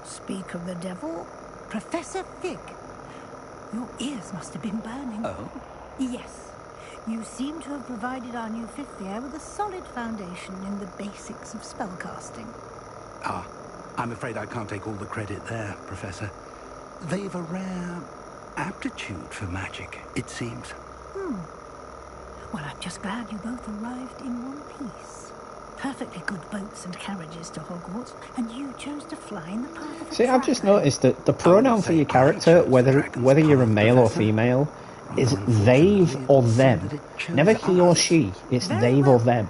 Speak of the devil, Professor Fig. Your ears must have been burning. Oh? Yes. You seem to have provided our new fifth year with a solid foundation in the basics of spellcasting. Ah, I'm afraid I can't take all the credit there, Professor. They've a rare aptitude for magic, it seems. Well, I'm just glad you both arrived in one piece. Perfectly good boats and carriages to Hogwarts, and you chose to fly in the path of a See, I've just traveller. noticed that the pronoun for your character, whether you're a male or female, is they've or them. Never he or she. It's they've or them.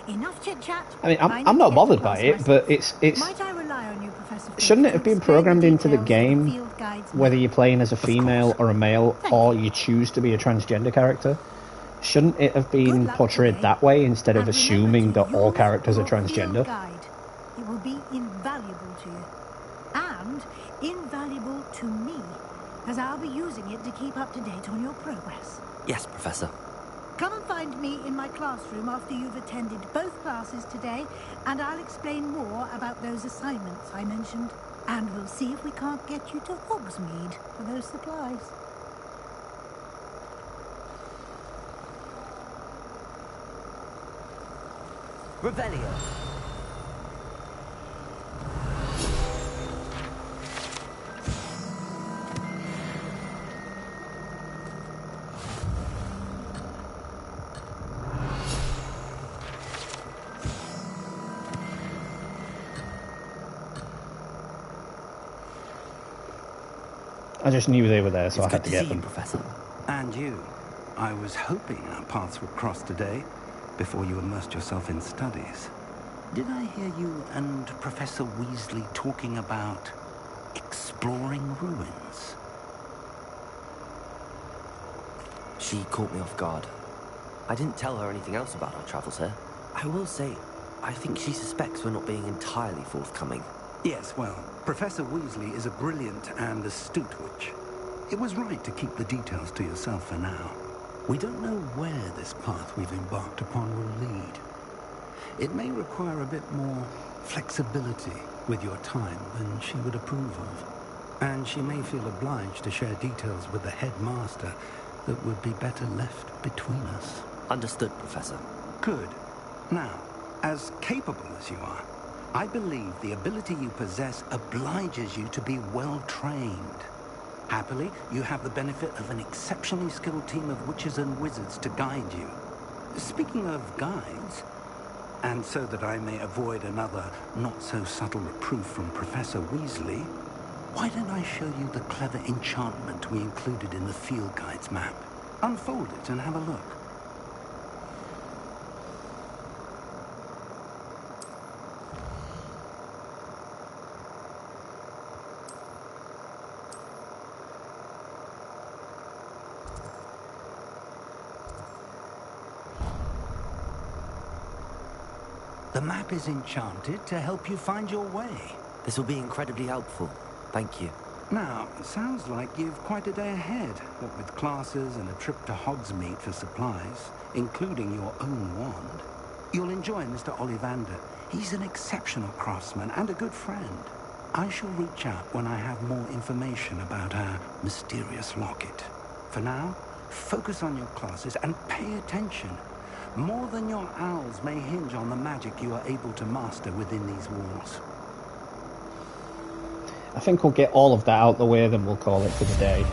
Enough chit-chat. I mean, I'm not bothered by it, but it's... Might I rely on you, Professor Fig, Shouldn't it have to been explain programmed the into the details of game, field guide's whether map? you're playing as a female or a male, or you choose to be a transgender character? Shouldn't it have been portrayed that way instead of assuming that all characters are transgender? Guide. It will be invaluable to you. And invaluable to me, as I'll be using it to keep up to date on your progress. Yes, Professor. Come and find me in my classroom after you've attended both classes today, and I'll explain more about those assignments I mentioned. And we'll see if we can't get you to Hogsmeade for those supplies. Revelio. I just knew they were there, so I had to get them. Professor. And you. I was hoping our paths would cross today, before you immersed yourself in studies. Did I hear you and Professor Weasley talking about exploring ruins? She caught me off guard. I didn't tell her anything else about our travels here. I will say, I think she suspects we're not being entirely forthcoming. Yes, well, Professor Weasley is a brilliant and astute witch. It was right to keep the details to yourself for now. We don't know where this path we've embarked upon will lead. It may require a bit more flexibility with your time than she would approve of. And she may feel obliged to share details with the headmaster that would be better left between us. Understood, Professor. Good. Now, as capable as you are, I believe the ability you possess obliges you to be well trained. Happily, you have the benefit of an exceptionally skilled team of witches and wizards to guide you. Speaking of guides, and so that I may avoid another not-so-subtle reproof from Professor Weasley, why don't I show you the clever enchantment we included in the field guide's map? Unfold it and have a look. The map is enchanted to help you find your way. This will be incredibly helpful. Thank you. Now, it sounds like you've quite a day ahead, what with classes and a trip to Hogsmeade for supplies, including your own wand. You'll enjoy Mr. Ollivander. He's an exceptional craftsman and a good friend. I shall reach out when I have more information about our mysterious locket. For now, focus on your classes and pay attention. More than your owls may hinge on the magic you are able to master within these walls. I think we'll get all of that out the way, then we'll call it for the day.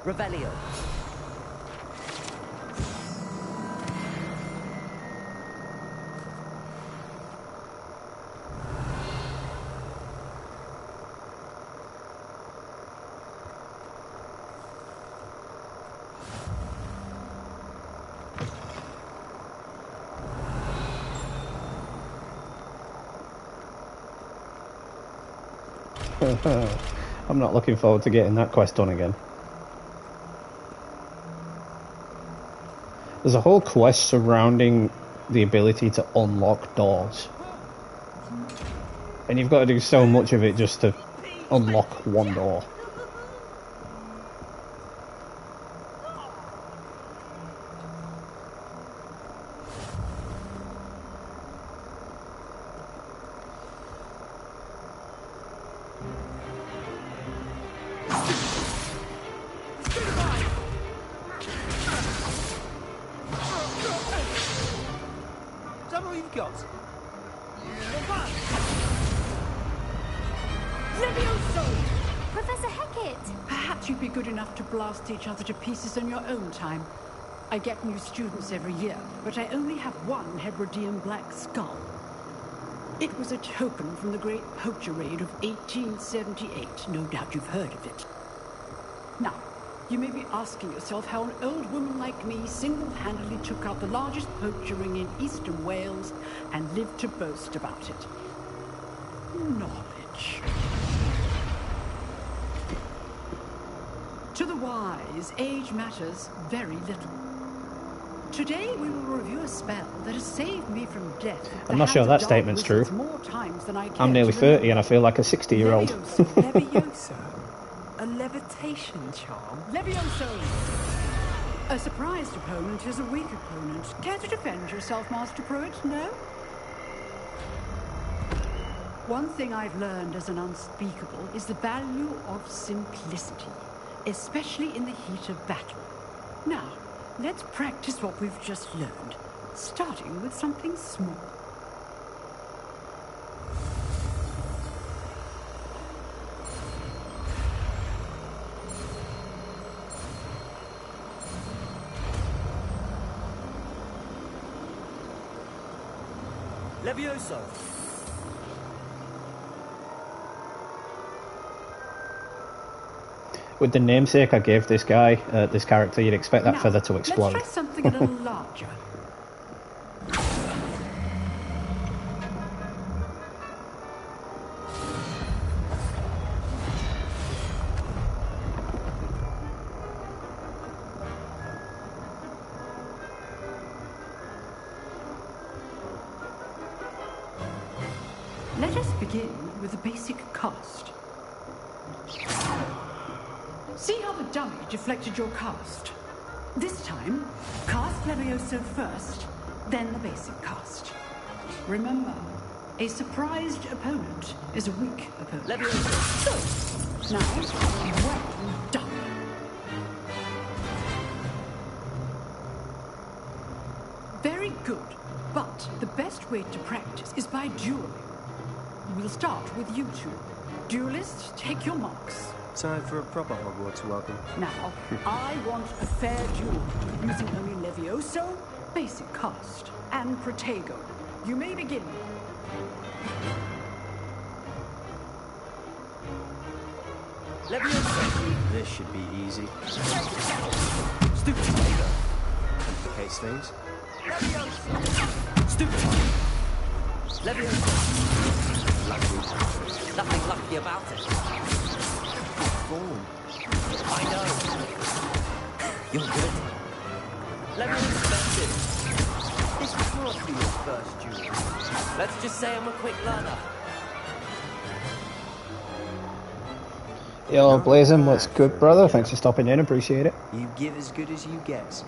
Revelio. I'm not looking forward to getting that quest done again. There's a whole quest surrounding the ability to unlock doors. And you've got to do so much of it just to unlock one door. Each other to pieces on your own time. I get new students every year, but I only have one Hebridean black skull. It was a token from the Great Poacher Raid of 1878. No doubt you've heard of it. Now, you may be asking yourself how an old woman like me single-handedly took out the largest poacher ring in eastern Wales and lived to boast about it. Knowledge. To the wise, age matters very little. Today we will review a spell that has saved me from death. I'm not sure that statement's true. I'm nearly 30 and I feel like a 60-year-old. Levioso. A levitation charm? Levioso! A surprised opponent is a weak opponent. Care to defend yourself, Master Pruitt? No? One thing I've learned as an unspeakable is the value of simplicity. Especially in the heat of battle. Now, let's practice what we've just learned, starting with something small. Levioso! With the namesake I gave this guy, this character, you'd expect that feather to explode. Let's try something a little larger. Let us begin with the basic cast. See how the dummy deflected your cast? This time, cast Levioso first, then the basic cast. Remember, a surprised opponent is a weak opponent. Levioso. So, now, well done. Very good, but the best way to practice is by dueling. We'll start with you two. Duelists, take your marks. Time for a proper Hogwarts welcome. Now, I want a fair duel, using only Levioso, basic cast, and Protego. You may begin. Levioso. This should be easy. Stupid Tiger. Complicates things. Levioso. Stupid Tiger. Levioso. Lucky. Nothing lucky about it. Form. I know. You're good. Let me expect it. This can't be your first duel. Let's just say I'm a quick learner. Yo, Blazing, what's good, brother? Thanks for stopping in, appreciate it. You give as good as you get.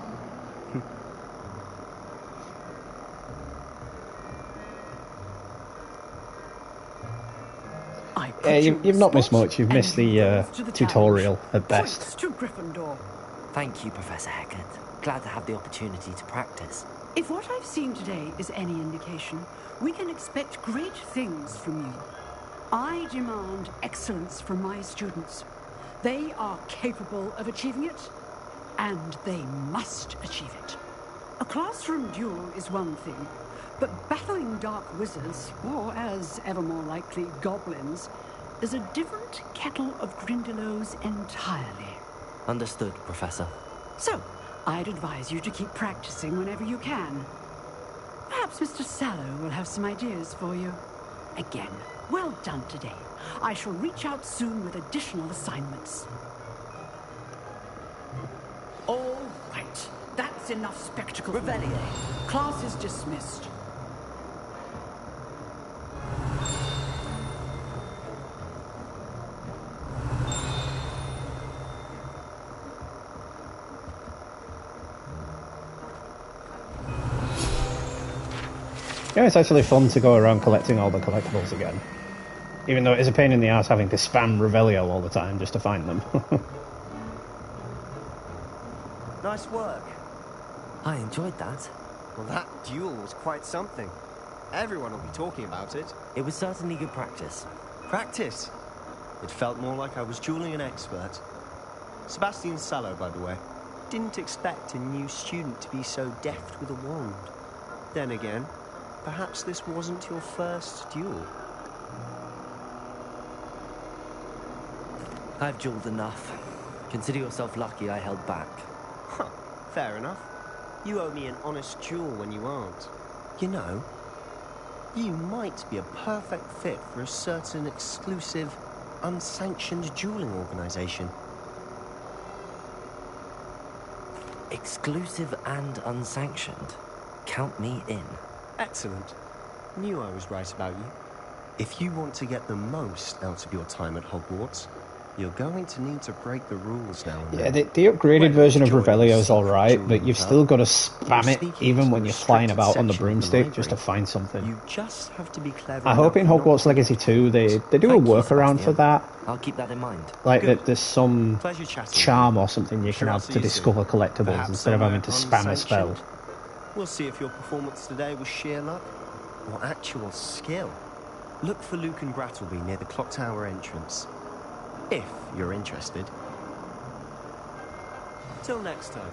You've not missed much, you've missed the tutorial at best. To Gryffindor. Thank you, Professor Hecat. Glad to have the opportunity to practice. If what I've seen today is any indication, we can expect great things from you. I demand excellence from my students. They are capable of achieving it, and they must achieve it. A classroom duel is one thing, but battling dark wizards, or as ever more likely, goblins, is a different kettle of Grindylows entirely. Understood, Professor. So, I'd advise you to keep practicing whenever you can. Perhaps Mr. Sallow will have some ideas for you. Again, well done today. I shall reach out soon with additional assignments. All right, that's enough spectacle. Revelio. Class is dismissed. Yeah, it's actually fun to go around collecting all the collectibles again. Even though it is a pain in the ass having to spam Revelio all the time just to find them. Nice work. I enjoyed that. Well, that duel was quite something. Everyone will be talking about it. It was certainly good practice. Practice? It felt more like I was dueling an expert. Sebastian Sallow, by the way. Didn't expect a new student to be so deft with a wand. Then again, perhaps this wasn't your first duel. I've dueled enough. Consider yourself lucky I held back. Huh, fair enough. You owe me an honest duel when you aren't. You know, you might be a perfect fit for a certain exclusive, unsanctioned dueling organization. Exclusive and unsanctioned. Count me in. Excellent. Knew I was right about you. If you want to get the most out of your time at Hogwarts, you're going to need to break the rules now and then. Yeah, the upgraded version of Revelio is alright, but you've still got to spam it even when you're flying about on the broomstick just to find something. You just have to be clever. I hope in Hogwarts Legacy 2 they do a workaround for that. I'll keep that in mind. Like that there's some charm or something you can have to discover collectibles instead of having to spam a spell. We'll see if your performance today was sheer luck or actual skill. Look for Luke and Brattleby near the clock tower entrance. If you're interested. Till next time.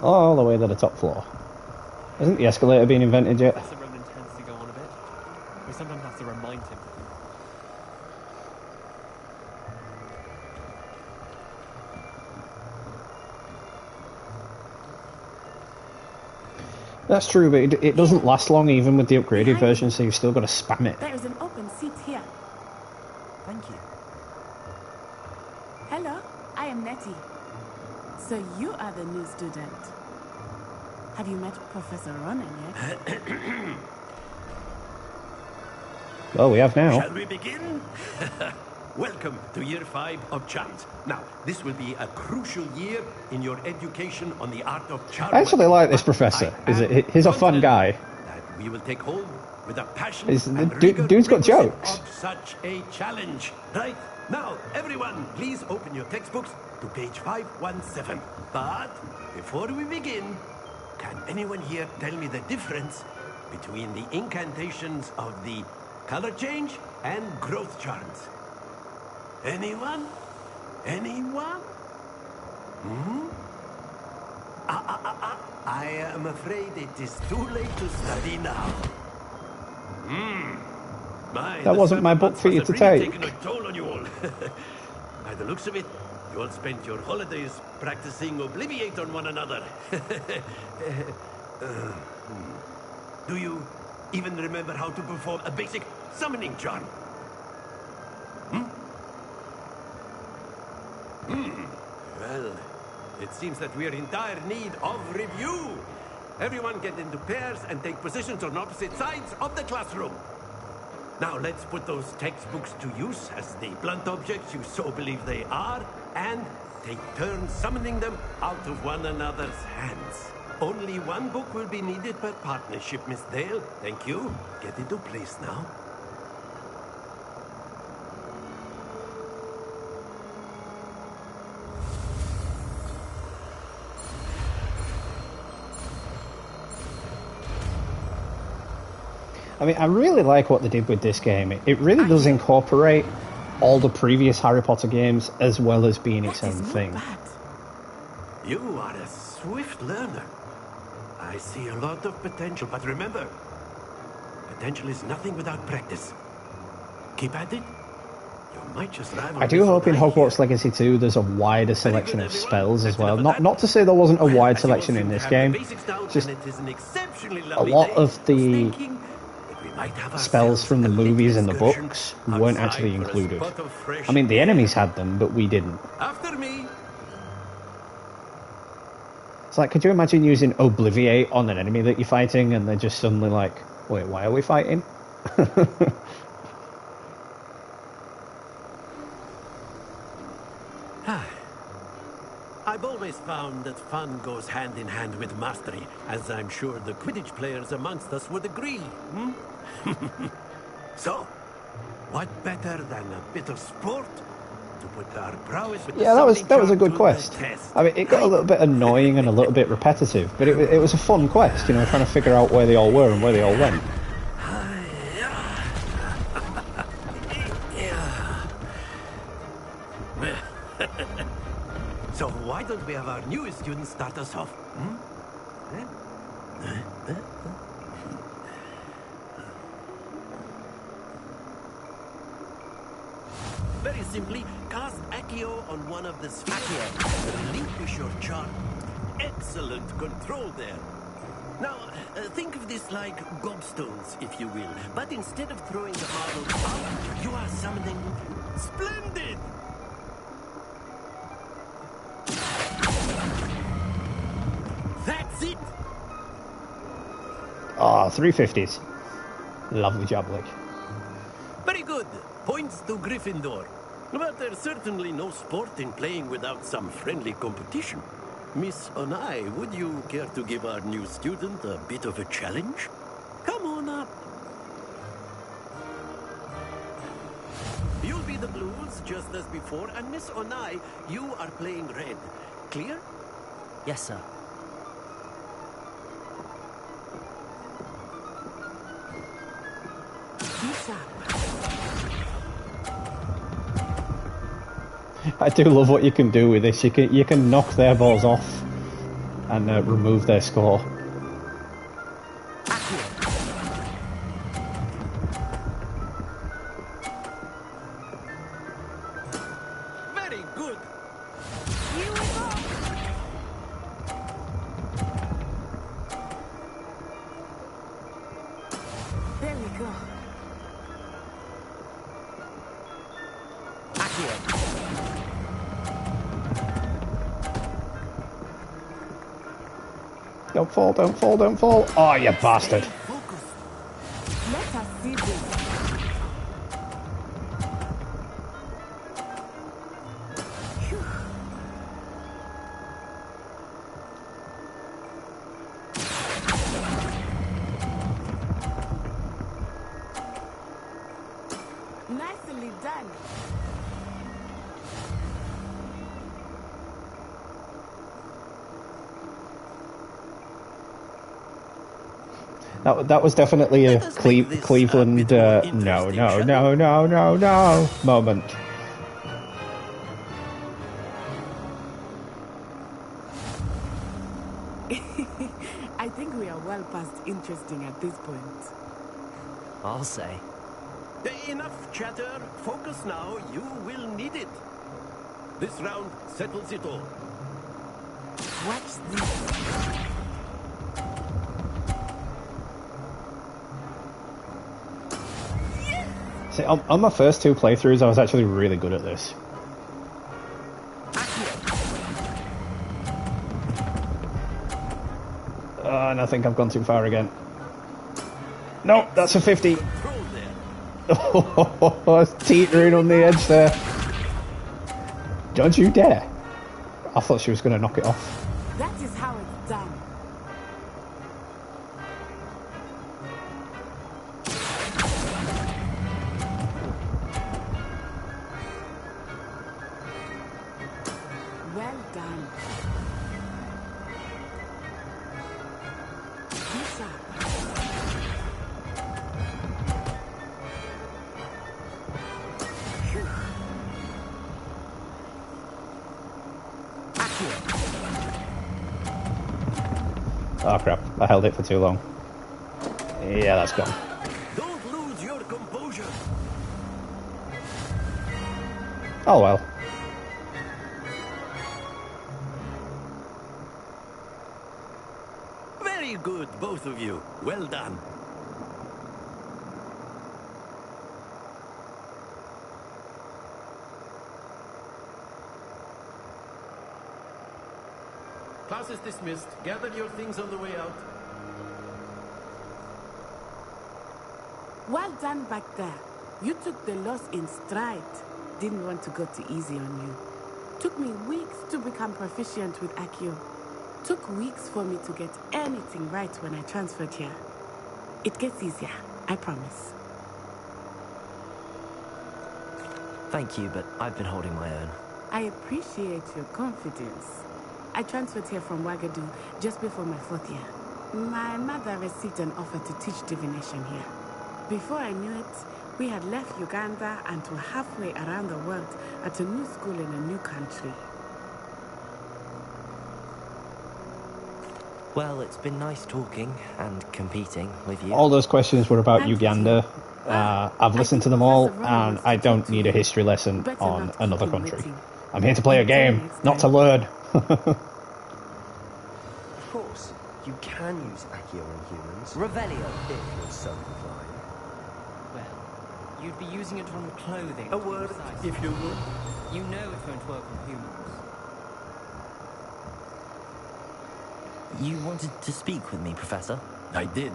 All the way to the top floor. Hasn't the escalator been invented yet? to remind him. That's true, but it doesn't last long even with the upgraded version, so you've still got to spam it. There is an open seat here. Thank you. Hello, I am Nettie. So you are the new student. Have you met Professor Ronan yet? Well, we have now. Shall we begin? Welcome to year 5 of charms. Now, this will be a crucial year in your education on the art of charm. I actually like this professor. He's a fun guy. That we will take hold with a passion Dude's got jokes. Of such a challenge. Right? Now, everyone, please open your textbooks to page 517. But before we begin, can anyone here tell me the difference between the incantations of the color change and growth charms? Anyone? Anyone? I am afraid it is too late to study now. That wasn't my book for you to take. Taken a toll on you all. By the looks of it, you all spent your holidays practicing Obliviate on one another. Do you even remember how to perform a basic summoning charm? Well, it seems that we are in dire need of review. Everyone get into pairs and take positions on opposite sides of the classroom. Now let's put those textbooks to use as the blunt objects you so believe they are, and take turns summoning them out of one another's hands. Only one book will be needed per partnership, Miss Dale. Thank you. Get into place now. I mean, I really like what they did with this game. It really does incorporate all the previous Harry Potter games as well as being its own thing. You are a swift learner. I see a lot of potential, but remember, potential is nothing without practice. Keep at it. You might just rival. I do hope in Hogwarts Legacy 2 there's a wider selection of spells as well. Not to say there wasn't a wide selection in this game, just a lot of the spells from the movies and the books weren't actually included. I mean, the enemies had them, but we didn't. After me. It's like, could you imagine using Obliviate on an enemy that you're fighting and they're just suddenly like, wait, why are we fighting? I've always found that fun goes hand in hand with mastery, as I'm sure the Quidditch players amongst us would agree. So, what better than a bit of sport to put our prowess with yeah, that was a good quest. I mean, it got a little bit annoying and a little bit repetitive, but it was a fun quest, you know, trying to figure out where they all were and where they all went. So why don't we have our newest student start us off? Very simply, cast Accio on one of the spheres. Relinquish your charm. Excellent control there. Now, think of this like gobstones, if you will. But instead of throwing the marbles out, you are summoning... Splendid! That's it! Ah, 350s. Lovely job, Blake. Very good. Points to Gryffindor. But there's certainly no sport in playing without some friendly competition. Miss Onai, would you care to give our new student a bit of a challenge? Come on up. You'll be the blues, just as before, and Miss Onai, you are playing red. Clear? Yes, sir. I do love what you can do with this. You can knock their balls off and remove their score. good. There we go. Don't fall, don't fall, don't fall. Oh, you bastard. Let us see this. Nicely done. That was definitely a Cleveland no moment. I think we are well past interesting at this point. I'll say. Enough chatter. Focus now. You will need it. This round settles it all. Watch this. See, on my first two playthroughs, I was actually really good at this. And I think I've gone too far again. No, that's a 50. Oh, I was teetering on the edge there. Don't you dare. I thought she was going to knock it off. That is how it's done. Well done. Good job. Oh crap, I held it for too long. Yeah, that's gone. Don't lose your composure. Oh well. Very good, both of you. Well done. Class is dismissed. Gather your things on the way out. Well done back there. You took the loss in stride. Didn't want to go too easy on you. Took me weeks to become proficient with Accio. Took weeks for me to get anything right when I transferred here. It gets easier, I promise. Thank you, but I've been holding my own. I appreciate your confidence. I transferred here from Wagadu just before my 4th year. My mother received an offer to teach divination here. Before I knew it, we had left Uganda and were halfway around the world at a new school in a new country. Well, it's been nice talking and competing with you. All those questions were about Uganda. I've listened to them all, and I don't need a history lesson on another country. I'm here to play a game, not to learn. Of course, you can use Accio on humans. Revelio. If you're so inclined. Well, you'd be using it on clothing. A word, if you would. You know it won't work on humans. You wanted to speak with me, Professor? I did.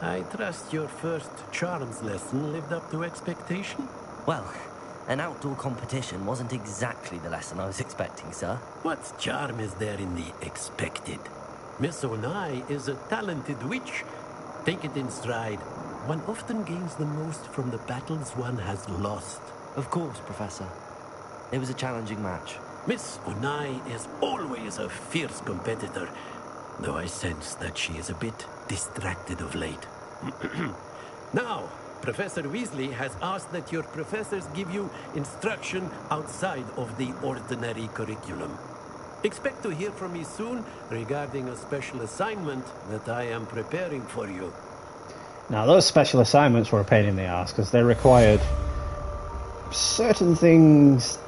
I trust your first charms lesson lived up to expectation? Well, an outdoor competition wasn't exactly the lesson I was expecting, sir. What charm is there in the expected? Miss Onai is a talented witch. Take it in stride. One often gains the most from the battles one has lost. Of course, Professor. It was a challenging match. Miss Onai is always a fierce competitor, though I sense that she is a bit distracted of late. Now, Professor Weasley has asked that your professors give you instruction outside of the ordinary curriculum. Expect to hear from me soon regarding a special assignment that I am preparing for you. Now, those special assignments were a pain in the ass because they required certain things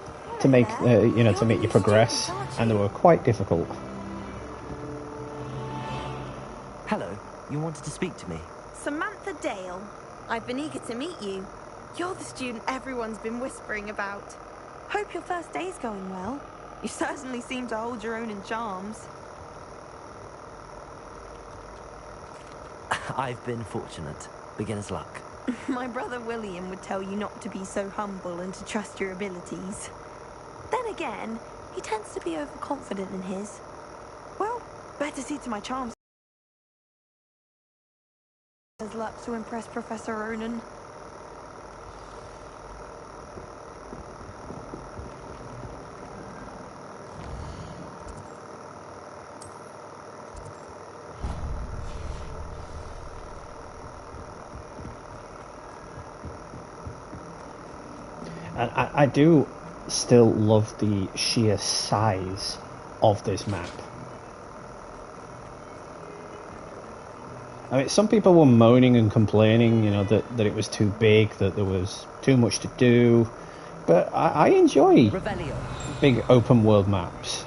to make to make you progress, and they were quite difficult. Hello, you wanted to speak to me? Samantha Dale. I've been eager to meet you. You're the student everyone's been whispering about. Hope your first day's going well. You certainly seem to hold your own in charms. I've been fortunate. Beginner's luck. My brother William would tell you not to be so humble and to trust your abilities. Then again, he tends to be overconfident in his. Well, better see to my charms. His luck to impress Professor Ronan. And I do still love the sheer size of this map. I mean, some people were moaning and complaining, that it was too big, that there was too much to do, but I enjoy big open world maps.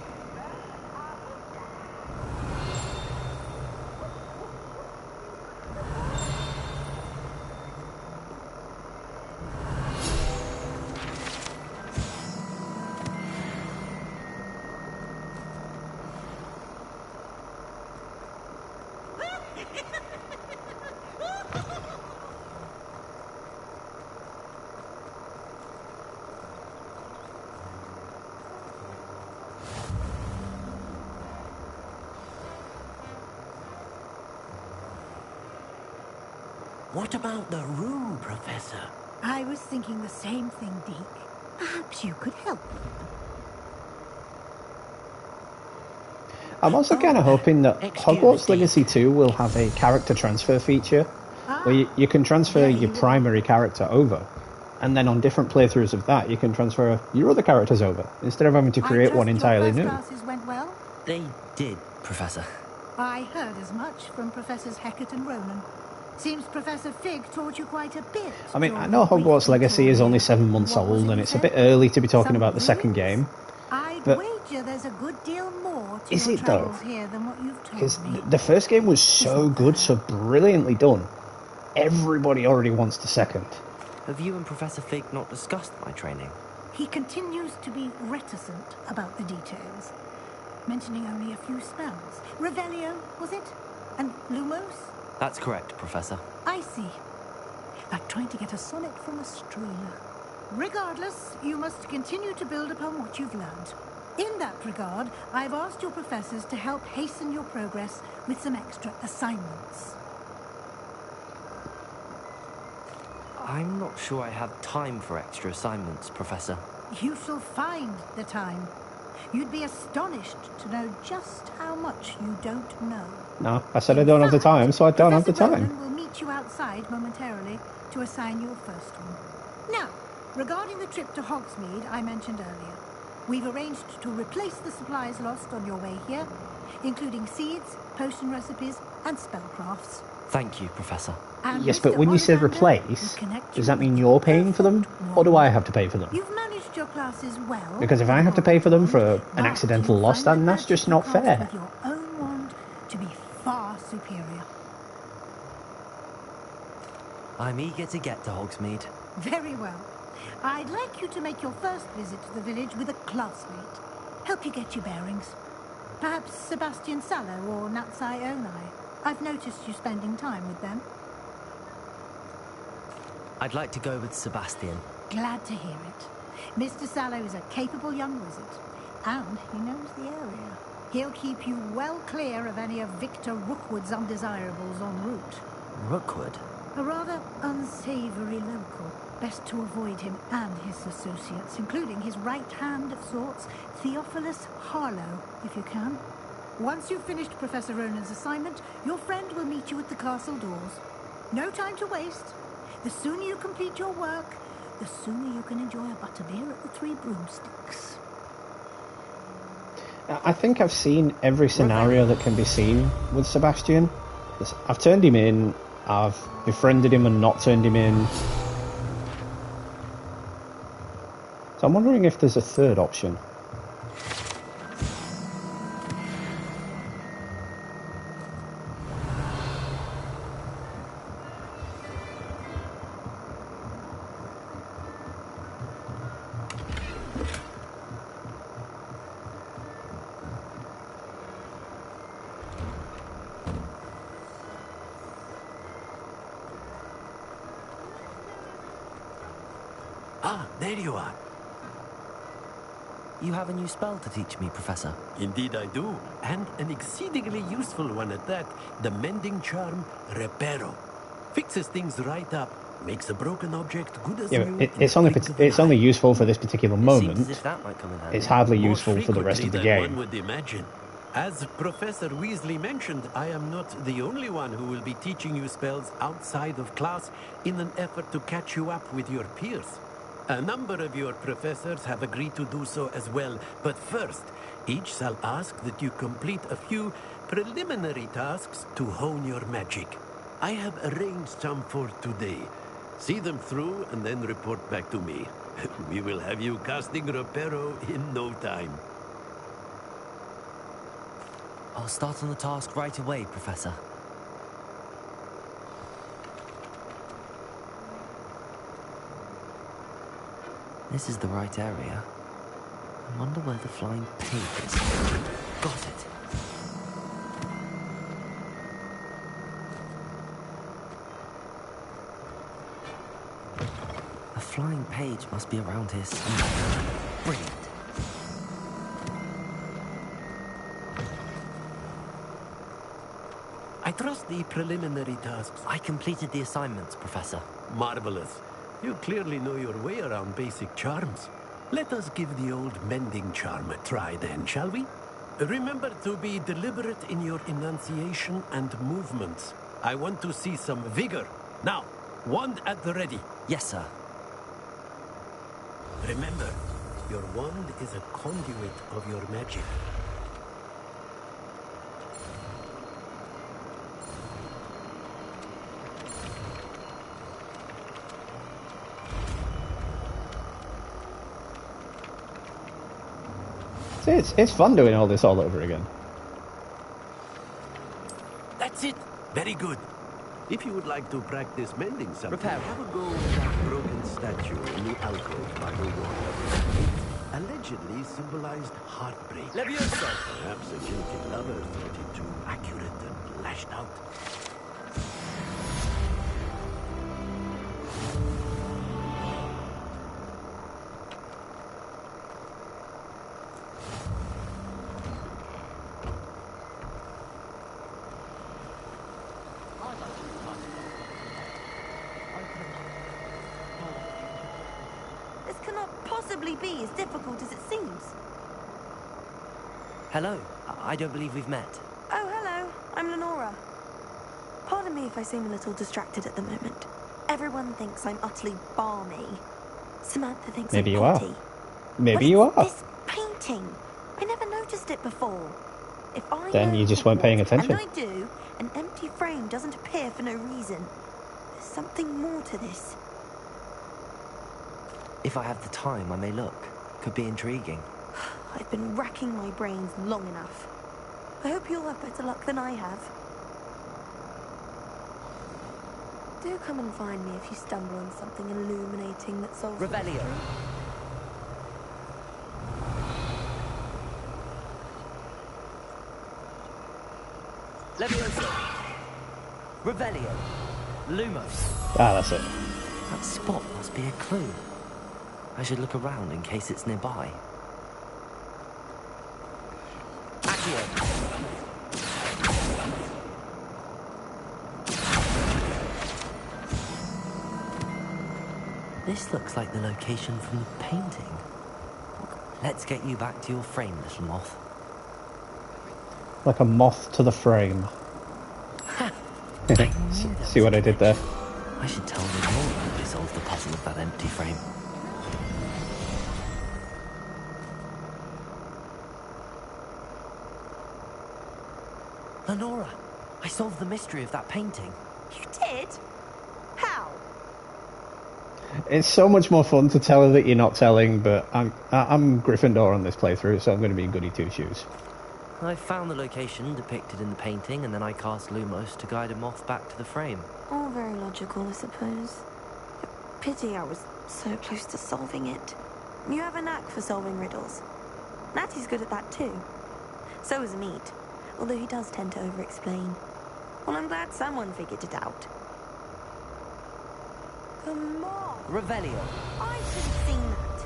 What about the room, Professor? I was thinking the same thing, Deke. Perhaps you could help. I'm also kind of hoping that Hogwarts Legacy 2 will have a character transfer feature where you can transfer your primary character over, and then on different playthroughs of that you can transfer your other characters over, instead of having to create one entirely new. Classes went well? They did, Professor. I heard as much from Professors Hecat and Ronan. Seems Professor Fig taught you quite a bit. I mean, I know Hogwarts Legacy is only 7 months old, and it's a bit early to be talking about the second game. I'd but wager there's a good deal more to is your it though? travels here than what you've told Because me. the first game was so good, so brilliantly done. Everybody already wants the second. Have you and Professor Fig not discussed my training? He continues to be reticent about the details, mentioning only a few spells. Revelio, was it? And Lumos? That's correct, Professor. I see. Like trying to get a sonnet from a streamer. Regardless, you must continue to build upon what you've learned. In that regard, I've asked your professors to help hasten your progress with some extra assignments. I'm not sure I have time for extra assignments, Professor. You shall find the time. You'd be astonished to know just how much you don't know. No, I said I don't have the time, so I don't have the time. Ronan will meet you outside momentarily to assign your first one. Now, regarding the trip to Hogsmeade I mentioned earlier, we've arranged to replace the supplies lost on your way here, including seeds, potion recipes, and spellcrafts. Thank you, Professor. And Yes, but Mr. when you say Ollivander replace, will connect does you that mean with you're paying for them, or do I have to pay for them? You've managed your classes well. Because if I have to pay for them for an but accidental you'll loss, find then the that's just magic not you cast fair. with your own wand to be far superior. I'm eager to get to Hogsmeade. Very well. I'd like you to make your first visit to the village with a classmate. Help you get your bearings. Perhaps Sebastian Sallow or Natsai Onai. I've noticed you spending time with them. I'd like to go with Sebastian. Glad to hear it. Mr. Sallow is a capable young wizard, and he knows the area. He'll keep you well clear of any of Victor Rookwood's undesirables en route. Rookwood? A rather unsavory local. Best to avoid him and his associates, including his right hand of sorts, Theophilus Harlow, if you can. Once you've finished Professor Ronan's assignment, your friend will meet you at the castle doors. No time to waste. The sooner you complete your work, the sooner you can enjoy a butterbeer at the Three Broomsticks. I think I've seen every scenario that can be seen with Sebastian. I've turned him in, I've befriended him and not turned him in. So I'm wondering if there's a third option. Ah, there you are. You have a new spell to teach me, Professor. Indeed I do, and an exceedingly useful one at that. The mending charm, Reparo. Fixes things right up, makes a broken object good as Yeah, new. it's only useful for this particular moment. Seems as if that might come in handy. It's hardly More useful for the rest of the frequently than game. one would imagine. As Professor Weasley mentioned, I am not the only one who will be teaching you spells outside of class in an effort to catch you up with your peers. A number of your professors have agreed to do so as well, but first, each shall ask that you complete a few preliminary tasks to hone your magic. I have arranged some for today. See them through and then report back to me. We will have you casting Reparo in no time. I'll start on the task right away, Professor. This is the right area. I wonder where the flying pig is. Got it. A flying page must be around here somewhere. Brilliant. I trust the preliminary tasks. I completed the assignments, Professor. Marvelous. You clearly know your way around basic charms. Let us give the old mending charm a try then, shall we? Remember to be deliberate in your enunciation and movements. I want to see some vigor. Now, wand at the ready. Yes, sir. Remember, your wand is a conduit of your magic. See, it's fun doing all this all over again. That's it. Very good. If you would like to practice mending something, Repair. have a go with that broken statue in the alcove by the wall. It allegedly symbolized heartbreak. Levioso! Perhaps a guilty lover thought it too accurate and lashed out. This cannot possibly be as difficult as it seems. Hello. I don't believe we've met. Oh, hello. I'm Lenora. Pardon me if I seem a little distracted at the moment. Everyone thinks I'm utterly balmy. Samantha thinks Maybe I'm you are. petty. Maybe you are. This painting. I never noticed it before. If I Then know you just weren't paying Hogwarts, attention. And I do. An empty frame doesn't appear for no reason. There's something more to this. If I have the time, I may look. Could be intriguing. I've been racking my brains long enough. I hope you'll have better luck than I have. Do come and find me if you stumble on something illuminating that solves the Revelio. mystery. Levioso. Revelio. Lumos. Ah, that's it. That spot must be a clue. I should look around in case it's nearby. Accio. This looks like the location from the painting. Let's get you back to your frame, little moth. Like a moth to the frame. See what I did there? I should tell Lenora how we solved the puzzle of that empty frame. Lenora, I solved the mystery of that painting. You did? How? It's so much more fun to tell her that you're not telling, but I'm Gryffindor on this playthrough, so I'm going to be goody two-shoes. I found the location depicted in the painting, and then I cast Lumos to guide him off back to the frame. All very logical, I suppose. Pity I was so close to solving it. You have a knack for solving riddles. Natty's good at that too. So is Meat, although he does tend to over-explain. Well, I'm glad someone figured it out. Come on! Revelio. I should have seen that.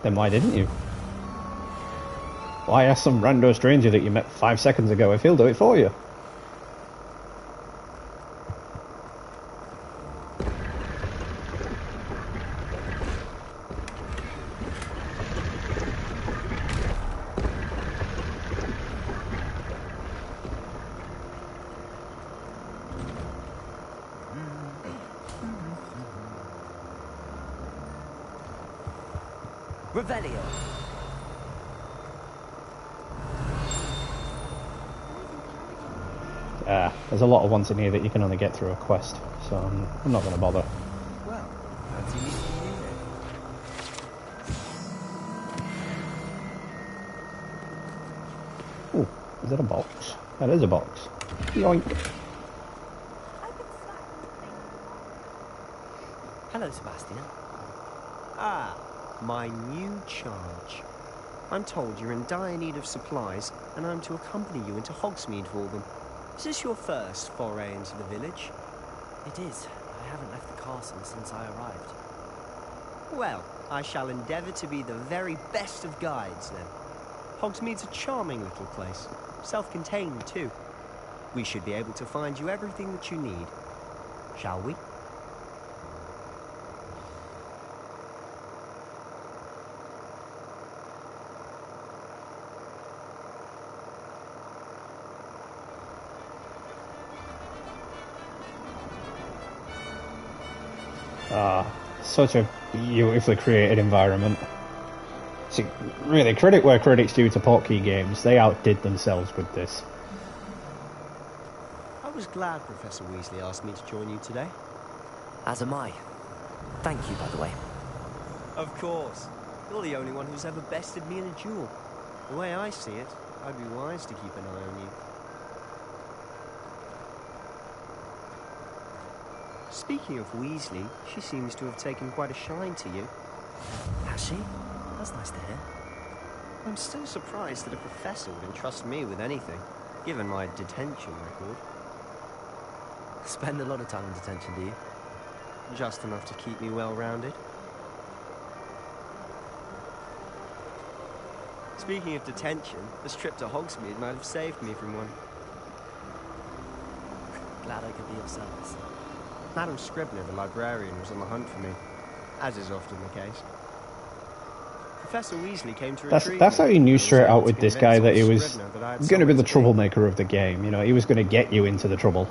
Then why didn't you? Why ask some rando stranger that you met 5 seconds ago if he'll do it for you? Revelio. There's a lot of ones in here that you can only get through a quest, so I'm not going to bother. Well, fancy meeting you then. Ooh, is that a box? That is a box. Yoink. Hello, Sebastian. Ah, my new charge. I'm told you're in dire need of supplies, and I'm to accompany you into Hogsmeade for them. Is this your first foray into the village? It is. I haven't left the castle since I arrived. Well, I shall endeavour to be the very best of guides, then. Hogsmeade's a charming little place. Self-contained, too. We should be able to find you everything that you need. Shall we? Such a beautifully created environment. See, really, credit where credit's due to Portkey Games. They outdid themselves with this. I was glad Professor Weasley asked me to join you today. As am I. Thank you, by the way. Of course. You're the only one who's ever bested me in a duel. The way I see it, I'd be wise to keep an eye on you. Speaking of Weasley, she seems to have taken quite a shine to you. Has she? That's nice to hear. I'm still surprised that a professor would entrust me with anything, given my detention record. Spend a lot of time in detention, do you? Just enough to keep me well-rounded. Speaking of detention, this trip to Hogsmeade might have saved me from one. Glad I could be of service. Madam Scribner, the librarian, was on the hunt for me, as is often the case. Professor Weasley came to retrieve That's how you knew straight out with this guy that he was going to be the troublemaker of the game. You know, he was going to get you into the trouble.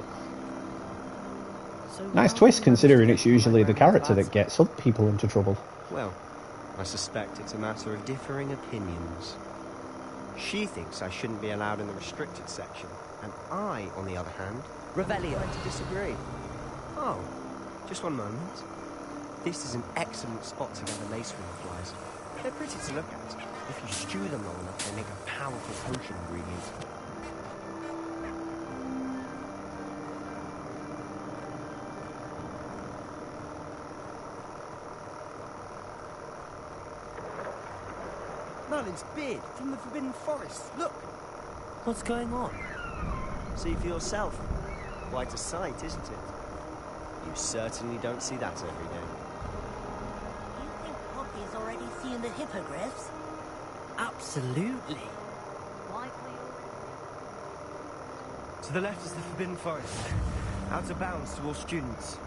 Nice twist, considering it's usually the character that gets other people into trouble. Well, I suspect it's a matter of differing opinions. She thinks I shouldn't be allowed in the restricted section, and I, on the other hand, Revelio. to disagree. Oh, just one moment. This is an excellent spot to gather lacewing flies. They're pretty to look at. If you stew them long enough, they make a powerful potion ingredient. Merlin's beard from the Forbidden Forest. Look! What's going on? See for yourself. Quite a sight, isn't it? You certainly don't see that every day. You think Poppy's already seen the hippogriffs? Absolutely. To the left is the Forbidden Forest. Out of bounds to all students.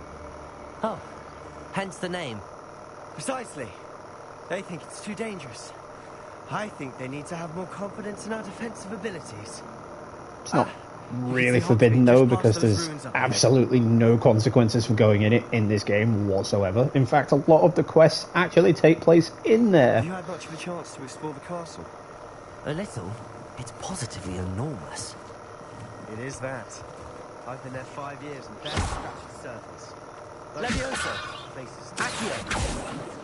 Oh, hence the name. Precisely. They think it's too dangerous. I think they need to have more confidence in our defensive abilities. It's not really forbidden though, because there's absolutely no consequences for going in it in this game whatsoever. In fact, a lot of the quests actually take place in there. Have you had much of a chance to explore the castle? A little. It's positively enormous. It is that. I've been there 5 years and barely scratched the surface. Leviosa! place is...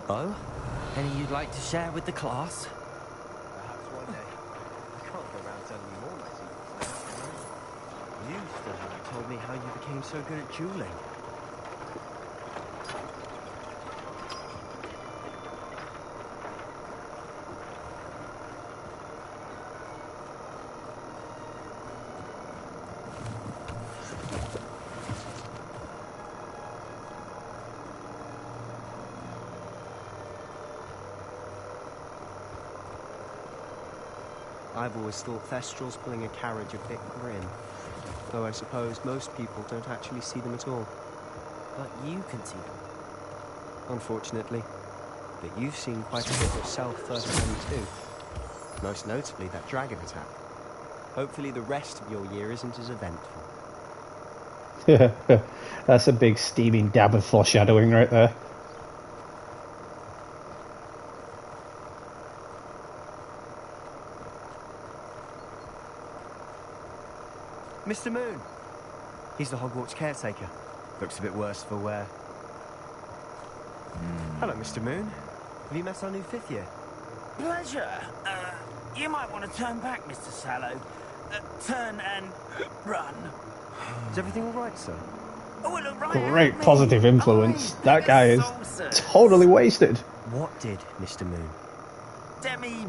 Oh? Any you'd like to share with the class? Perhaps one day. I can't go around telling you all my secrets now. You still haven't told me how you became so good at dueling. I've always thought Thestrals pulling a carriage a bit grim, though I suppose most people don't actually see them at all. But you can see them. Unfortunately. But you've seen quite a bit yourself firsthand too. Most notably that dragon attack. Hopefully the rest of your year isn't as eventful. That's a big steaming dab of foreshadowing right there. Mr. Moon! He's the Hogwarts caretaker. Looks a bit worse for wear. Hello, Mr. Moon. Have you met our new 5th year? Pleasure. You might want to turn back, Mr. Sallow. Turn and run. Is everything all right, sir? Oh, look right Great positive influence. That guy is totally wasted. What did Mr. Moon? Demi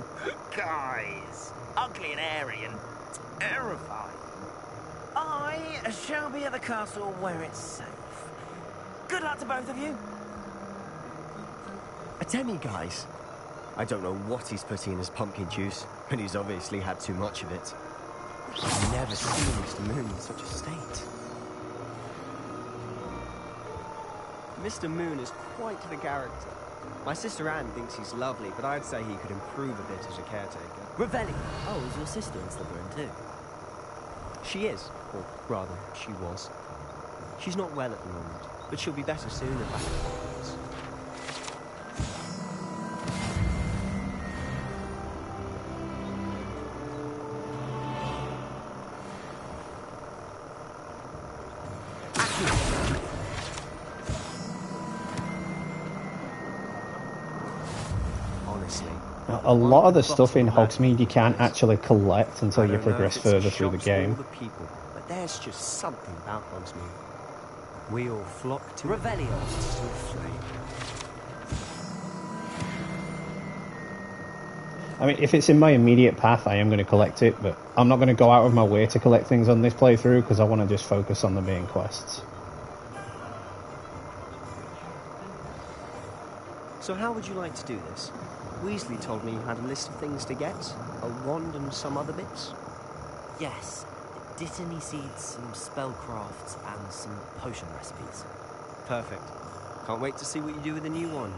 guys. Ugly and airy and terrifying. I shall be at the castle where it's safe. Good luck to both of you. A demi-guise? I don't know what he's putting in his pumpkin juice, and he's obviously had too much of it. I've never seen Mr. Moon in such a state. Mr. Moon is quite the character. My sister Anne thinks he's lovely, but I'd say he could improve a bit as a caretaker. Revelli! Oh, is your sister in Slytherin too? She is, or rather, she was. She's not well at the moment, but she'll be better soon and back at Hogwarts. Honestly, a lot of the stuff in Hogsmeade you can't actually collect until you progress further through the game. People, but there's just something about Hogsmeade. We all flock to Revelio. I mean, if it's in my immediate path, I am going to collect it, but I'm not going to go out of my way to collect things on this playthrough because I want to just focus on the main quests. So how would you like to do this? Weasley told me you had a list of things to get, a wand and some other bits. Yes. Dittany seeds, some spellcrafts, and some potion recipes. Perfect. Can't wait to see what you do with the new wand.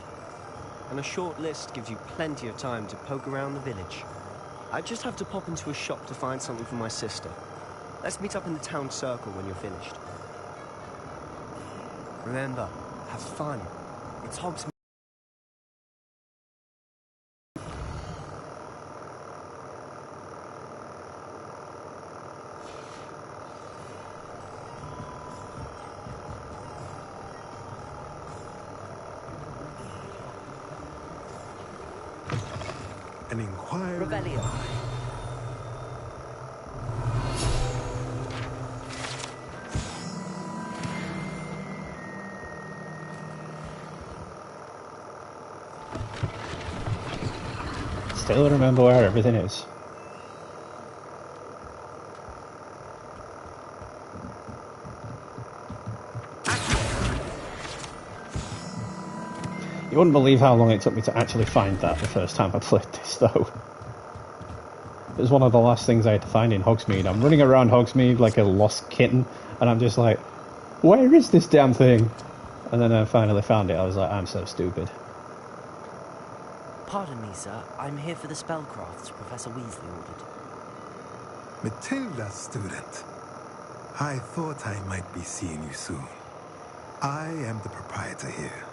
And a short list gives you plenty of time to poke around the village. I just have to pop into a shop to find something for my sister. Let's meet up in the town circle when you're finished. Remember, have fun. It's Hogsmeade. An inquiry. Revelio. Still remember where everything is. You wouldn't believe how long it took me to actually find that the first time I played this, though. It was one of the last things I had to find in Hogsmeade. I'm running around Hogsmeade like a lost kitten, and I'm just like, where is this damn thing? And then I finally found it. I was like, I'm so stupid. Pardon me, sir. I'm here for the spellcrafts Professor Weasley ordered. Matilda, student. I thought I might be seeing you soon. I am the proprietor here.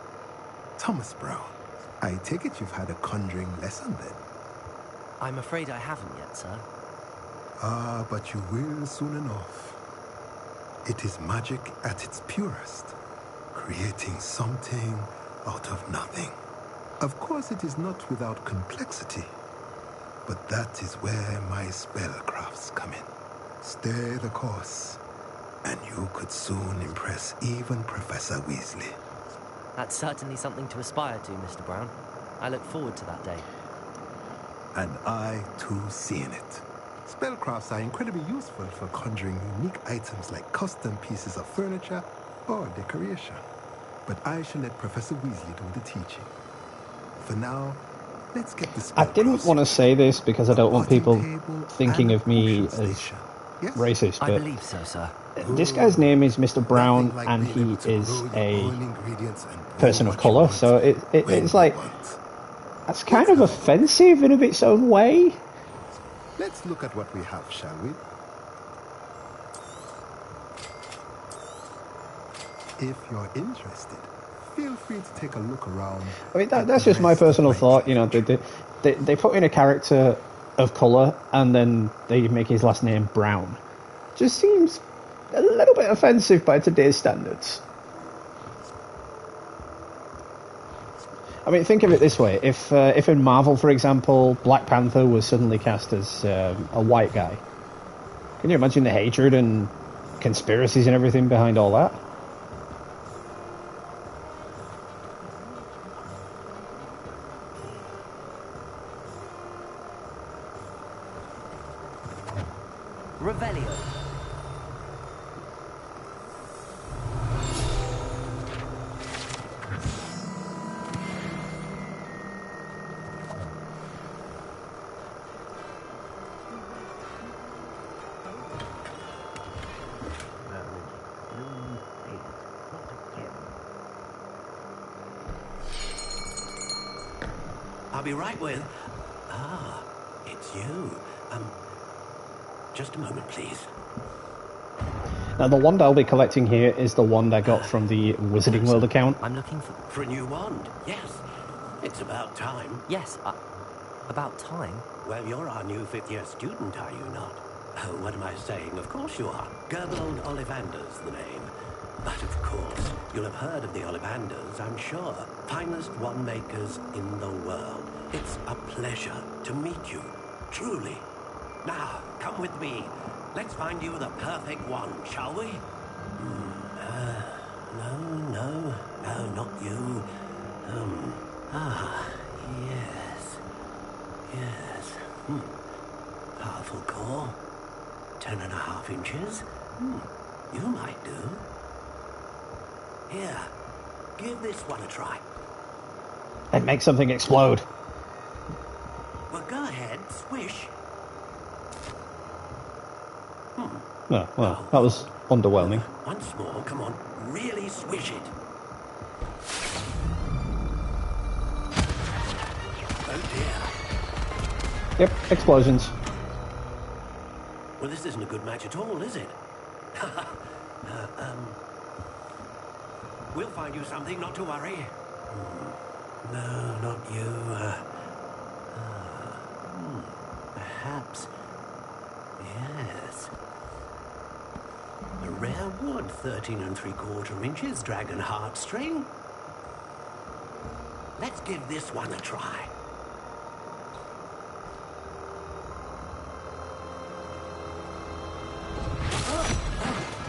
Thomas Brown. I take it you've had a conjuring lesson then? I'm afraid I haven't yet, sir. Ah, but you will soon enough. It is magic at its purest, creating something out of nothing. Of course, it is not without complexity, but that is where my spellcrafts come in. Stay the course, and you could soon impress even Professor Weasley. That's certainly something to aspire to, Mr. Brown. I look forward to that day. And I, too, see in it. Spellcrafts are incredibly useful for conjuring unique items like custom pieces of furniture or decoration. But I shall let Professor Weasley do the teaching. For now, let's get the I didn't want to say this because I don't want people thinking of me as racist, I but believe so, sir. this guy's name is Mr. Brown, and he is a person of colour, so it's like, that's kind of offensive in its own way. Let's look at what we have, shall we? If you're interested, feel free to take a look around. I mean, that's just my personal thought. You know, they put in a character of colour and then they make his last name Brown. Just seems a little bit offensive by today's standards. I mean, think of it this way: if in Marvel, for example, Black Panther was suddenly cast as a white guy, can you imagine the hatred and conspiracies and everything behind all that? Revelio. I'll be right with... Ah, it's you. Just a moment, please. Now, the wand I'll be collecting here is the wand I got from the Wizarding World account. I'm looking for a new wand, yes. It's about time. Yes, about time? Well, you're our new fifth-year student, are you not? Oh, what am I saying? Of course you are. Gerbold Ollivander's the name. But of course, you'll have heard of the Ollivanders, I'm sure. Finest wand makers in the world. It's a pleasure to meet you, truly. Now, come with me. Let's find you the perfect wand, shall we? No, not you. Yes. Powerful core. 10.5 inches. You might do. Here, give this one a try. And make something explode. Well, go ahead, swish. Oh, well, that was underwhelming. Once more, come on, really swish it. Oh dear. Yep, explosions. Well, this isn't a good match at all, is it? We'll find you something, not to worry. No, not you. Perhaps. Yes. A rare wood, 13 3/4 inches, dragon heartstring. Let's give this one a try.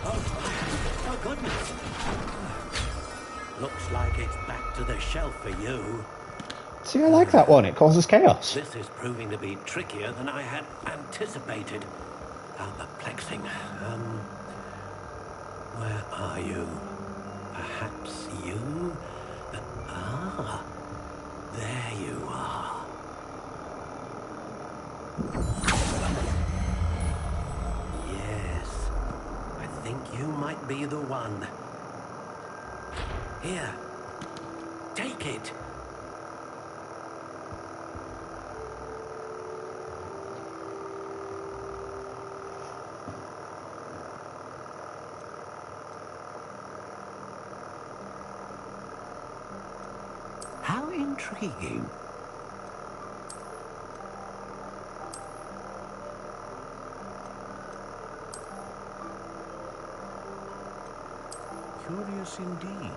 Oh, goodness. Looks like it's back to the shelf for you. See, I like that one. It causes chaos. This is proving to be trickier than I had anticipated. How perplexing. Where are you? Perhaps you? There you are. Yes, I think you might be the one. Here, take it. How intriguing. Curious indeed.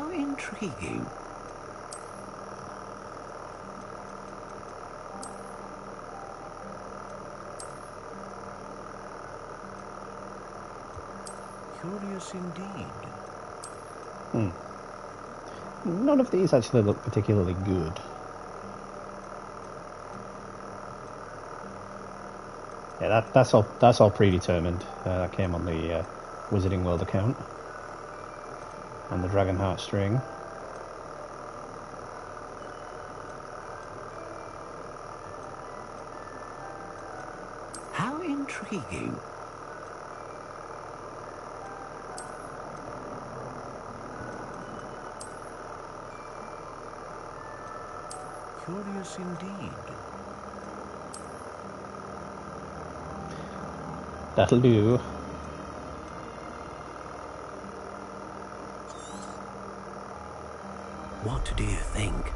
How intriguing. Curious indeed. None of these actually look particularly good. Yeah, that's all predetermined. That came on the Wizarding World account. And the Dragon Heartstring. How intriguing. Curious indeed. That'll do. What do you think?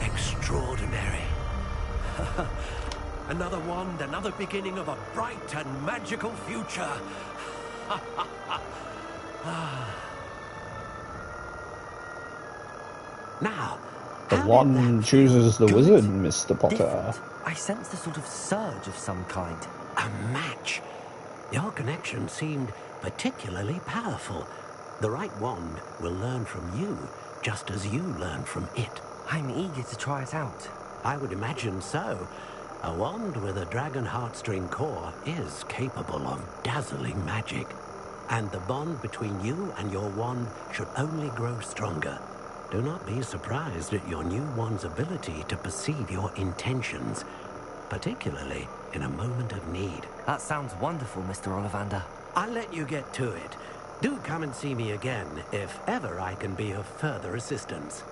Extraordinary. Another wand, another beginning of a bright and magical future. Now, The wand chooses the wizard, Mr. Potter. I sensed a sort of surge of some kind. A match. Your connection seemed particularly powerful. The right wand will learn from you, just as you learn from it. I'm eager to try it out. I would imagine so. A wand with a dragon heartstring core is capable of dazzling magic. And the bond between you and your wand should only grow stronger. Do not be surprised at your new wand's ability to perceive your intentions, particularly in a moment of need. That sounds wonderful, Mr. Ollivander. I'll let you get to it. Do come and see me again if ever I can be of further assistance.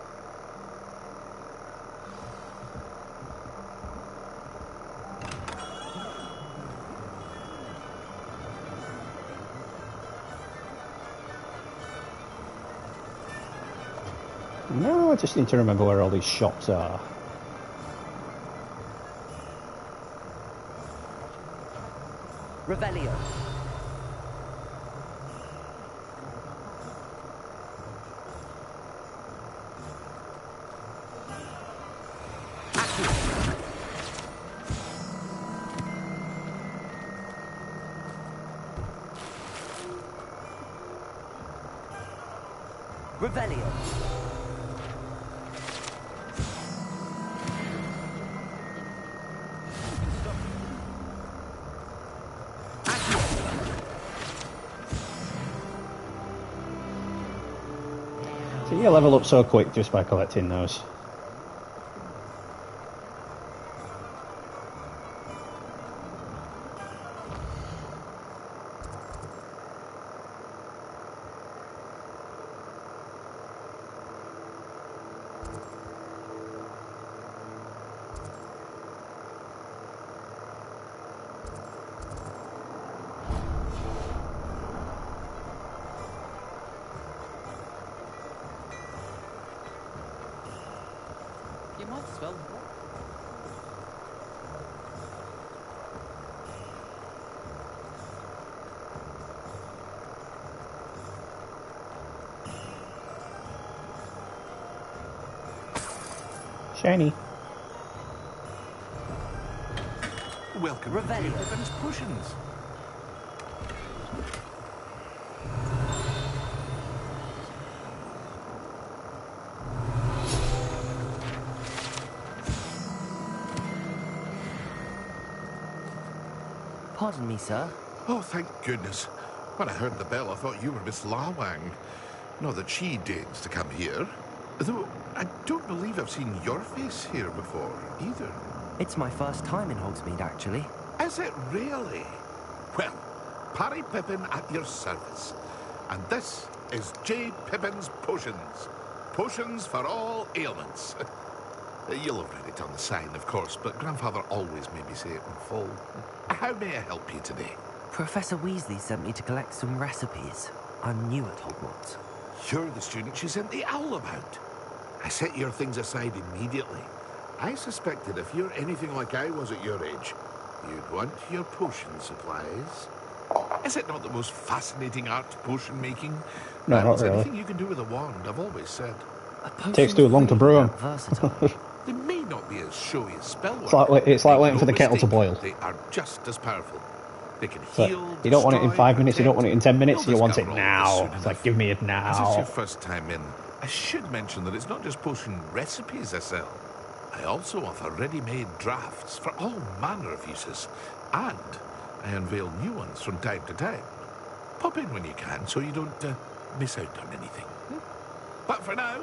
No, I just need to remember where all these shops are. Revelio. Revelio. So you level up so quick just by collecting those. You might as well. Shiny. Welcome to Pippin's Potions. Pardon me, sir. Oh, thank goodness. When I heard the bell, I thought you were Miss Lawang. Not that she deigns to come here. Though, I don't believe I've seen your face here before, either. It's my first time in Hogsmeade, actually. Is it really? Well, Parry Pippin at your service. And this is J. Pippin's Potions. Potions for all ailments. You'll have read it on the sign, of course, but Grandfather always made me say it in full. How may I help you today? Professor Weasley sent me to collect some recipes. I'm new at Hogwarts. You're the student she sent the owl about. I set your things aside immediately. I suspected if you're anything like I was at your age, You'd want your potion supplies. Is it not the most fascinating art, potion making? No, And not really. anything you can do with a wand, I've always said. Takes too long to brew them. They may not be as showy as spell It's like waiting no for the kettle to mistake, boil. They are just as powerful. They can So heal, you don't want it in destroy, 5 minutes, you don't want it in 10 minutes, You'll you want it discover all of this now. soon It's like, enough. give me it As it's your now. first time in, I should mention that it's not just potion recipes I sell. I also offer ready-made drafts for all manner of uses. And I unveil new ones from time to time. Pop in when you can so you don't miss out on anything. But for now,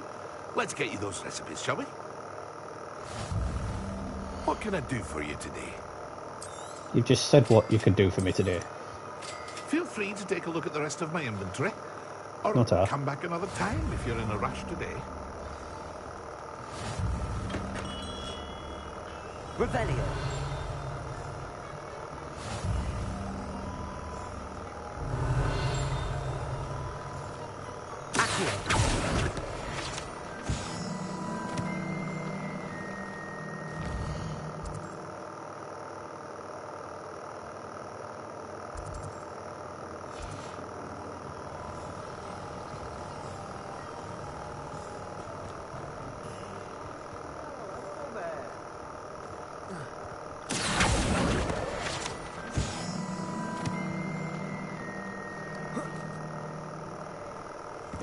let's get you those recipes, shall we? What can I do for you today? You've just said what you could do for me today. Feel free to take a look at the rest of my inventory. Or Not her. come back another time if you're in a rush today. Revelio.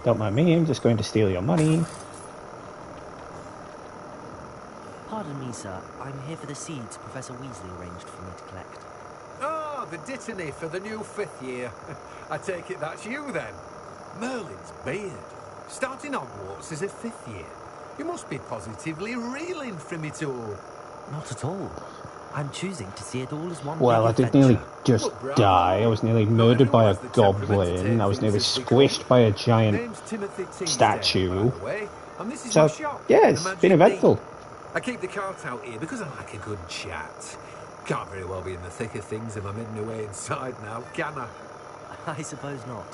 Don't mind me, I'm just going to steal your money. Pardon me, sir. I'm here for the seeds Professor Weasley arranged for me to collect. Ah, the dittany for the new 5th year. I take it that's you, then. Merlin's beard. Starting Hogwarts as a 5th year. You must be positively reeling from it all. Not at all. I'm choosing to see it all as one Well, I big did nearly adventure. just die. I was nearly murdered by a goblin. I was nearly squished by a giant statue. And this is So, my shop, yeah, the it's Magic been eventful. Bean. I keep the cart out here because I like a good chat. Can't very well be in the thick of things if I'm hidden away inside now, can I? I suppose not.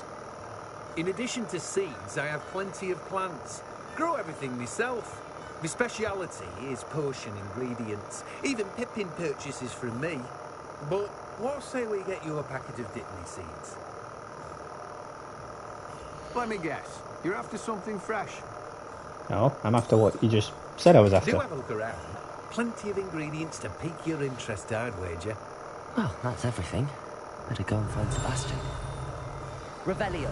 In addition to seeds, I have plenty of plants. Grow everything myself. My speciality is potion ingredients. Even Pippin purchases from me. But what say we get you a packet of dittany seeds? Let me guess. You're after something fresh. No, I'm after what you just said I was after. Do have a look around. Plenty of ingredients to pique your interest, I'd wager. Well, that's everything. Better go and find Sebastian. Revelio.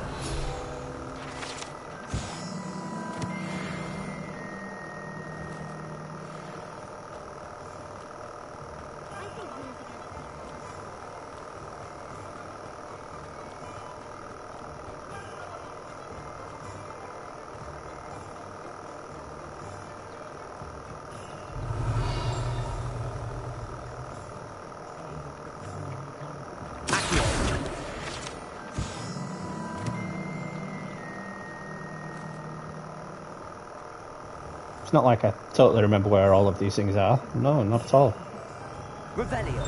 It's not like I totally remember where all of these things are. No, not at all. Revelio.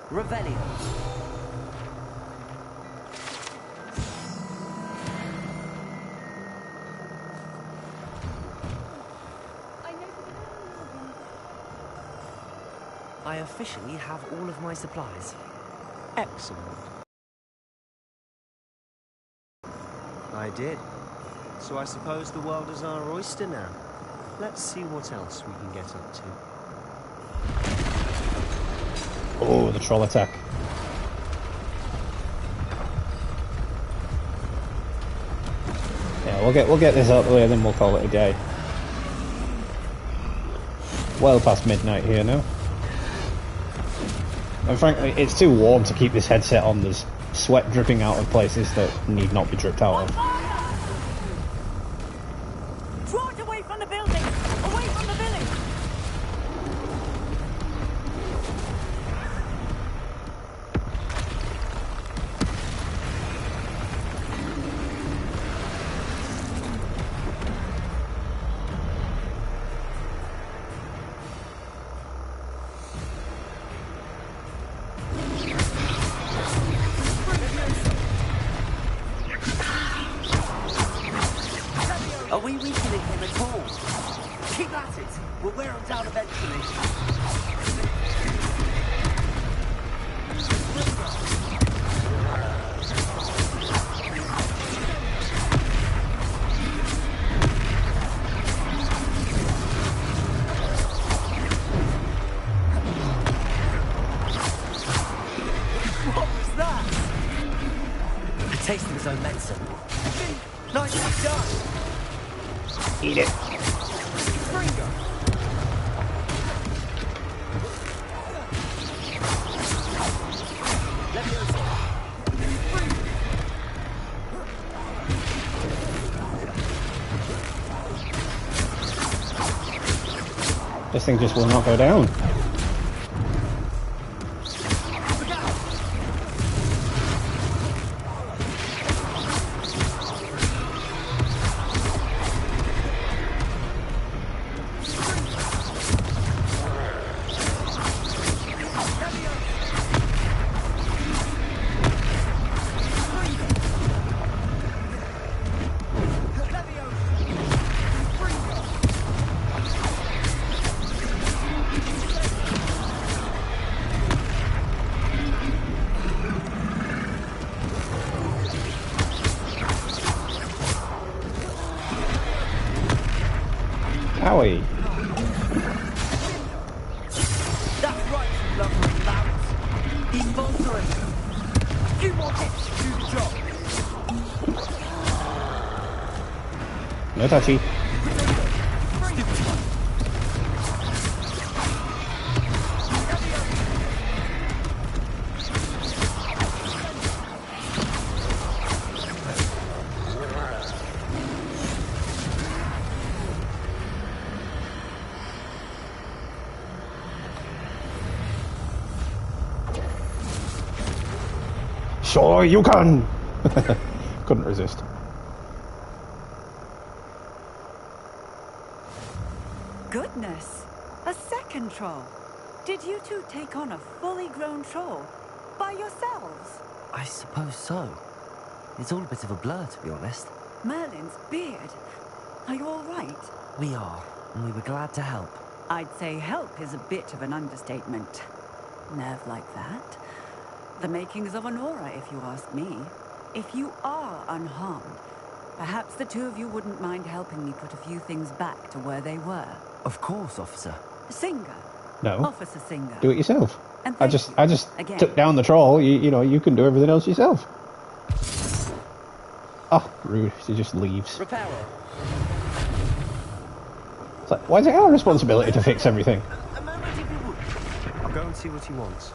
Revelio. I officially have all of my supplies. Excellent. I did. So I suppose the world is our oyster now. Let's see what else we can get up to. Oh, the troll attack. Yeah, we'll get this out of the way, then we'll call it a day. Well past midnight here now. And frankly, it's too warm to keep this headset on. There's sweat dripping out of places that need not be dripped out of. Draw it away from the building! Away from the village! we weakening him at all? Keep at it. We'll wear him down eventually. What was that? A taste of his own medicine. Nicely done. Eat it. This thing just will not go down. Owie. That's right, you lovely lads. He's faltering. Few more hits to do the job. No touchy. Sure you can! Couldn't resist. Goodness! A second troll! Did you two take on a fully grown troll? By yourselves? I suppose so. It's all a bit of a blur, to be honest. Merlin's beard! Are you alright? We are, and we were glad to help. I'd say help is a bit of an understatement. Nerve like that? The makings of an aura, if you ask me. If you are unharmed, perhaps the two of you wouldn't mind helping me put a few things back to where they were. Of course, officer. Singer. No. Officer Singer. Do it yourself. And I just took down the troll. You know, you can do everything else yourself. Oh, rude. She just leaves. Repairer. It's like, why is it our responsibility to fix everything? I'll go and see what he wants.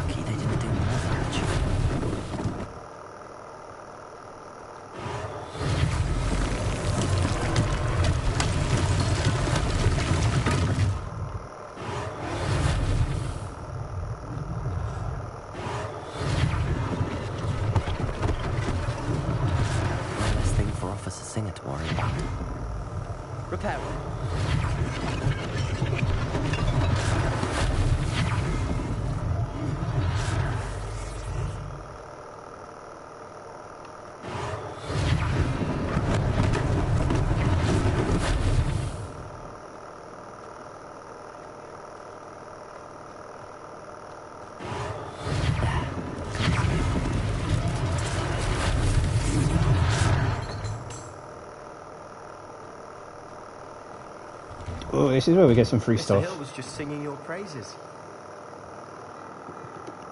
Lucky they didn't do more damage. One less thing for Officer Singer to worry about. Repairer. Oh, this is where we get some free Mr. stuff. Hill was just singing your praises.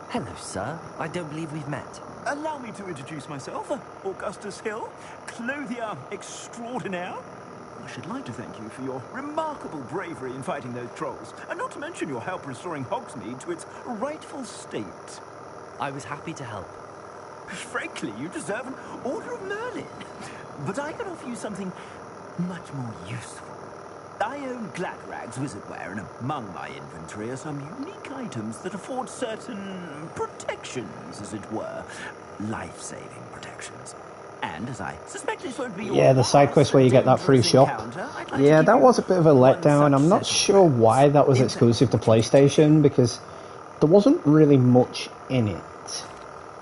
Hello, sir. I don't believe we've met. Allow me to introduce myself, Augustus Hill, clothier extraordinaire. I should like to thank you for your remarkable bravery in fighting those trolls, and not to mention your help restoring Hogsmeade to its rightful state. I was happy to help. Frankly, you deserve an Order of Merlin. But I can offer you something much more useful. I own Gladrag's wizardware, and among my inventory are some unique items that afford certain protections, as it were. Life-saving protections. And as I suspect this won't be your Yeah, the side quest where you get that free shop. Yeah, that was a bit of a letdown. I'm not sure why that was exclusive to PlayStation, because there wasn't really much in it.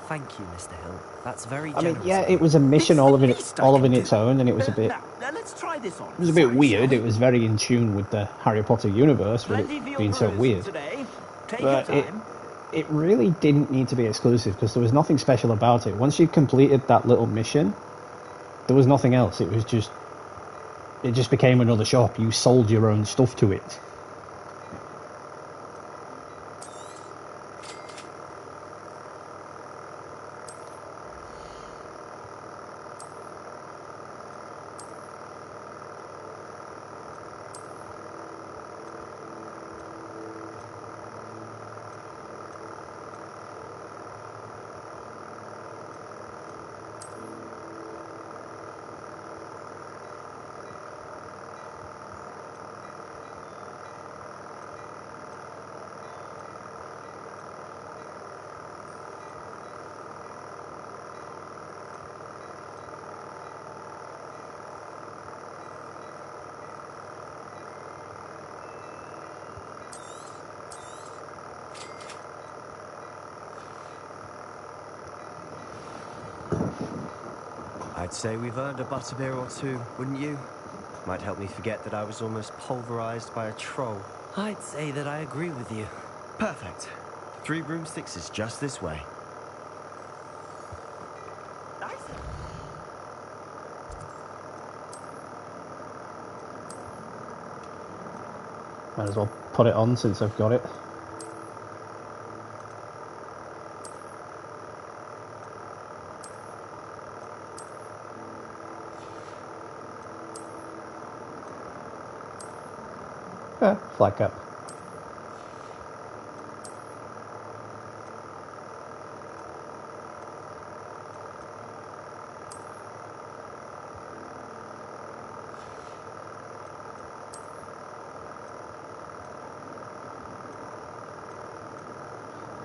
Thank you, Mr. Hill. That's very I generous. mean, yeah, it was a mission all of in its own, and it was a bit. Now let's try this on. It was a bit weird. It was very in tune with the Harry Potter universe, with Plenty for it your being so perusal weird. today. Take But your time. it really didn't need to be exclusive because there was nothing special about it. Once you completed that little mission, there was nothing else. It just became another shop. You sold your own stuff to it. I'd say we've earned a butterbeer or two, wouldn't you? Might help me forget that I was almost pulverized by a troll. I'd say that I agree with you. Perfect. 3 broomsticks is just this way. Might as well put it on since I've got it. Flag up.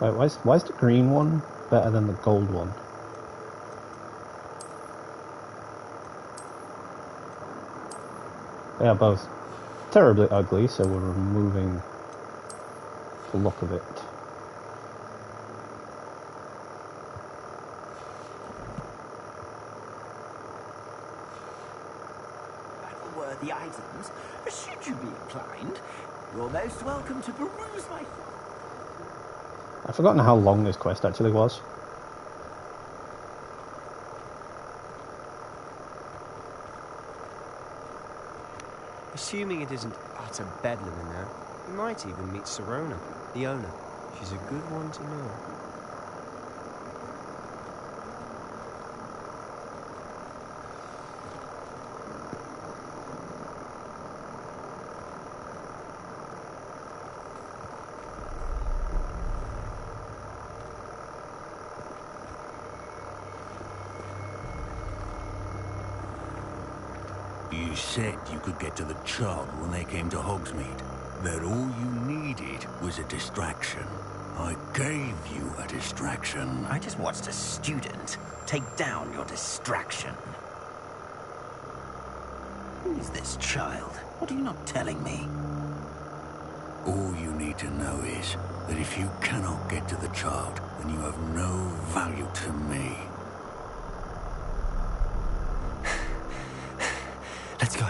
Wait, why is the green one better than the gold one? They are both terribly ugly, so we're removing the look of it. Battle-worthy items, should you be inclined, you're most welcome to peruse my... I've forgotten how long this quest actually was. Assuming it isn't utter bedlam in there, you might even meet Sirona, the owner. She's a good one to know. You said you could get to the child when they came to Hogsmeade. That all you needed was a distraction. I gave you a distraction. I just watched a student take down your distraction. Who is this child? What are you not telling me? All you need to know is that if you cannot get to the child, then you have no value to me. Let's go.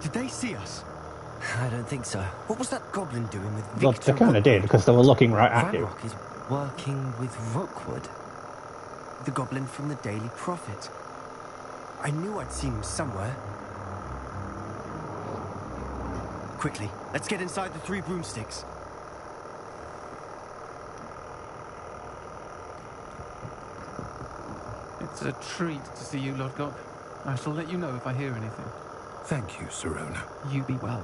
Did they see us? I don't think so. What was that goblin doing with Victor? Well, they kind of did, because they were looking right at you. Ranrock is working with Rookwood, the goblin from the Daily Prophet. I knew I'd seen him somewhere. Quickly, let's get inside the 3 broomsticks. It's a treat to see you, Lodgok. I shall let you know if I hear anything. Thank you, Sirona. You be well.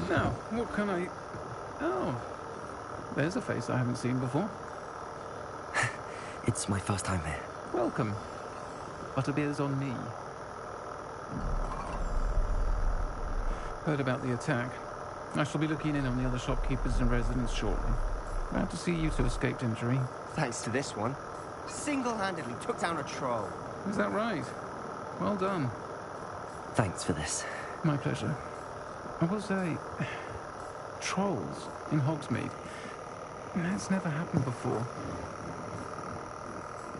Now, what can I... Oh, there's a face I haven't seen before. It's my first time here. Welcome. Butterbeer's on me. Heard about the attack. I shall be looking in on the other shopkeepers and residents shortly. Glad to see you two escaped injury. Thanks to this one. Single-handedly took down a troll. Is that right? Well done. Thanks for this. My pleasure. I will say, trolls in Hogsmeade. That's never happened before.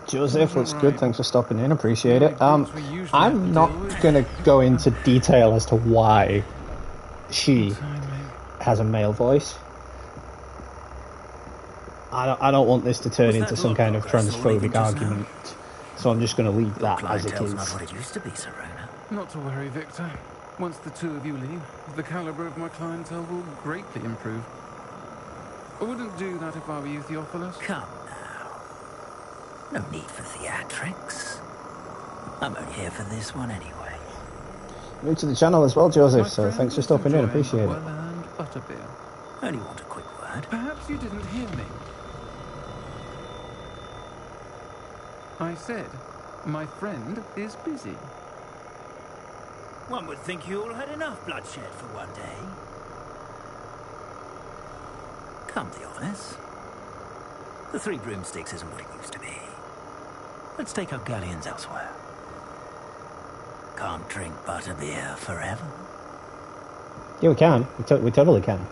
Joseph, what's good? Thanks for stopping in. Appreciate it. I'm not going to go into detail as to why she has a male voice. I don't want this to turn into some kind of transphobic argument, so I'm just going to leave that as it is. Not what it used to be, Serona. Not to worry, Victor. Once the two of you leave, the caliber of my clientele will greatly improve. I wouldn't do that if I were you, Theophilus. Come now. No need for theatrics. I'm only here for this one anyway. New to the channel as well, Joseph, so thanks for stopping in, appreciate it. Well-earned butterbeer. Only want a quick word. Perhaps you didn't hear me. I said, my friend is busy. One would think you all had enough bloodshed for one day. Come, Theophilus. The Three Broomsticks isn't what it used to be. Let's take our galleons elsewhere. Can't drink butterbeer forever. Yeah, we can. We totally can.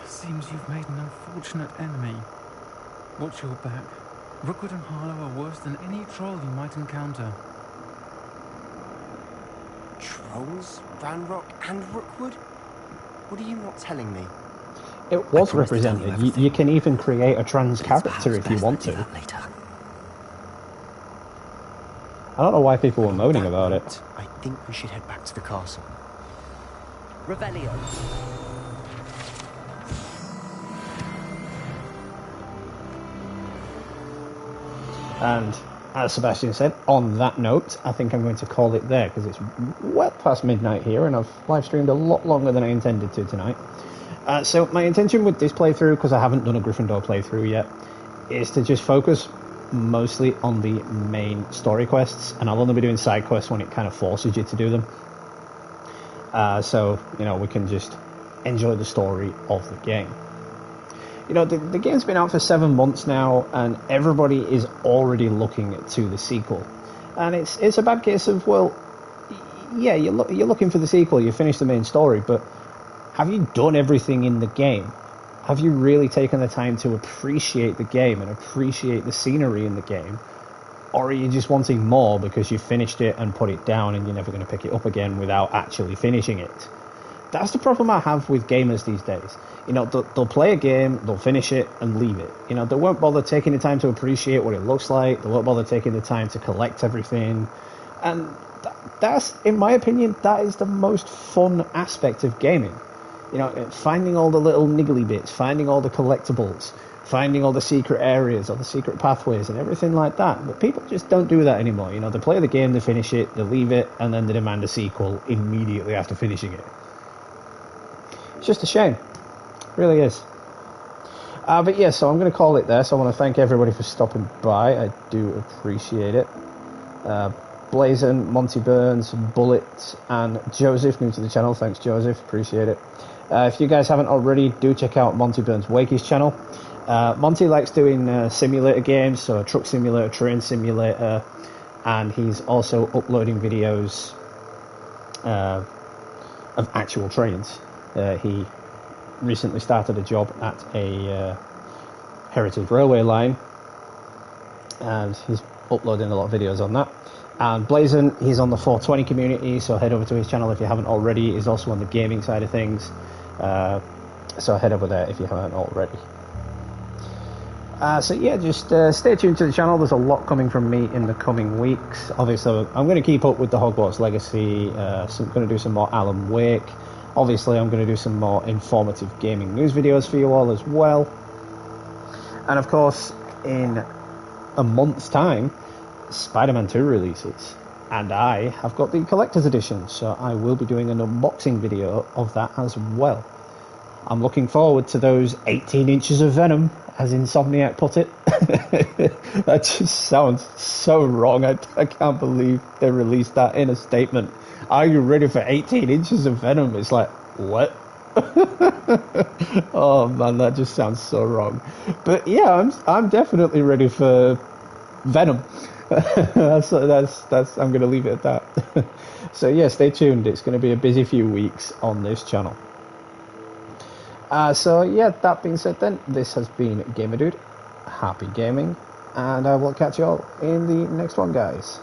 Seems you've made an unfortunate enemy. Watch your back. Rookwood and Harlow are worse than any troll you might encounter. Trolls? Ranrock and Rookwood? What are you not telling me? It was represented. You can even create a trans character if you want to. I don't know why people were moaning about it. I think we should head back to the castle. Revelio. And as Sebastian said, on that note, I think I'm going to call it there because it's well past midnight here and I've live streamed a lot longer than I intended to tonight. So my intention with this playthrough, because I haven't done a Gryffindor playthrough yet, is to just focus mostly on the main story quests, and I'll only be doing side quests when it kind of forces you to do them. So, you know, we can just enjoy the story of the game. You know, the game's been out for 7 months now, and everybody is already looking to the sequel. And it's a bad case of, well, yeah, you're looking for the sequel, you finished the main story, but have you done everything in the game? Have you really taken the time to appreciate the game and appreciate the scenery in the game? Or are you just wanting more because you finished it and put it down and you're never going to pick it up again without actually finishing it? That's the problem I have with gamers these days. You know, they'll play a game, they'll finish it and leave it. You know, they won't bother taking the time to appreciate what it looks like. They won't bother taking the time to collect everything. And that's, in my opinion, that is the most fun aspect of gaming. You know, finding all the little niggly bits, finding all the collectibles, finding all the secret areas or the secret pathways and everything like that. But people just don't do that anymore. You know, they play the game, they finish it, they leave it, and then they demand a sequel immediately after finishing it. It's just a shame. It really is. But yeah, so I'm going to call it there. So I want to thank everybody for stopping by. I do appreciate it. Blazon, Monty Burns, Bullet, and Joseph, new to the channel. Thanks, Joseph. Appreciate it. If you guys haven't already, do check out Monty Burns Wakey's channel. Monty likes doing simulator games, so a truck simulator, train simulator, and he's also uploading videos of actual trains. He recently started a job at a heritage railway line, and he's uploading a lot of videos on that. And Blazon, he's on the 420 community, so head over to his channel if you haven't already. He's also on the gaming side of things, so head over there if you haven't already. So yeah, just stay tuned to the channel. There's a lot coming from me in the coming weeks. Obviously, I'm going to keep up with the Hogwarts Legacy. I'm going to do some more Alan Wake. Obviously, I'm going to do some more informative gaming news videos for you all as well. And of course, in a month's time, Spider-Man 2 releases, and I have got the collector's edition, so I will be doing an unboxing video of that as well. I'm looking forward to those 18 inches of venom, as Insomniac put it. That just sounds so wrong. I can't believe they released that in a statement. Are you ready for 18 inches of venom? It's like, what? Oh man, that just sounds so wrong. But yeah, I'm definitely ready for venom. that's I'm going to leave it at that. So yeah, stay tuned. It's going to be a busy few weeks on this channel. So yeah, that being said then, this has been Gamer Dude. Happy gaming, and I will catch you all in the next one, guys.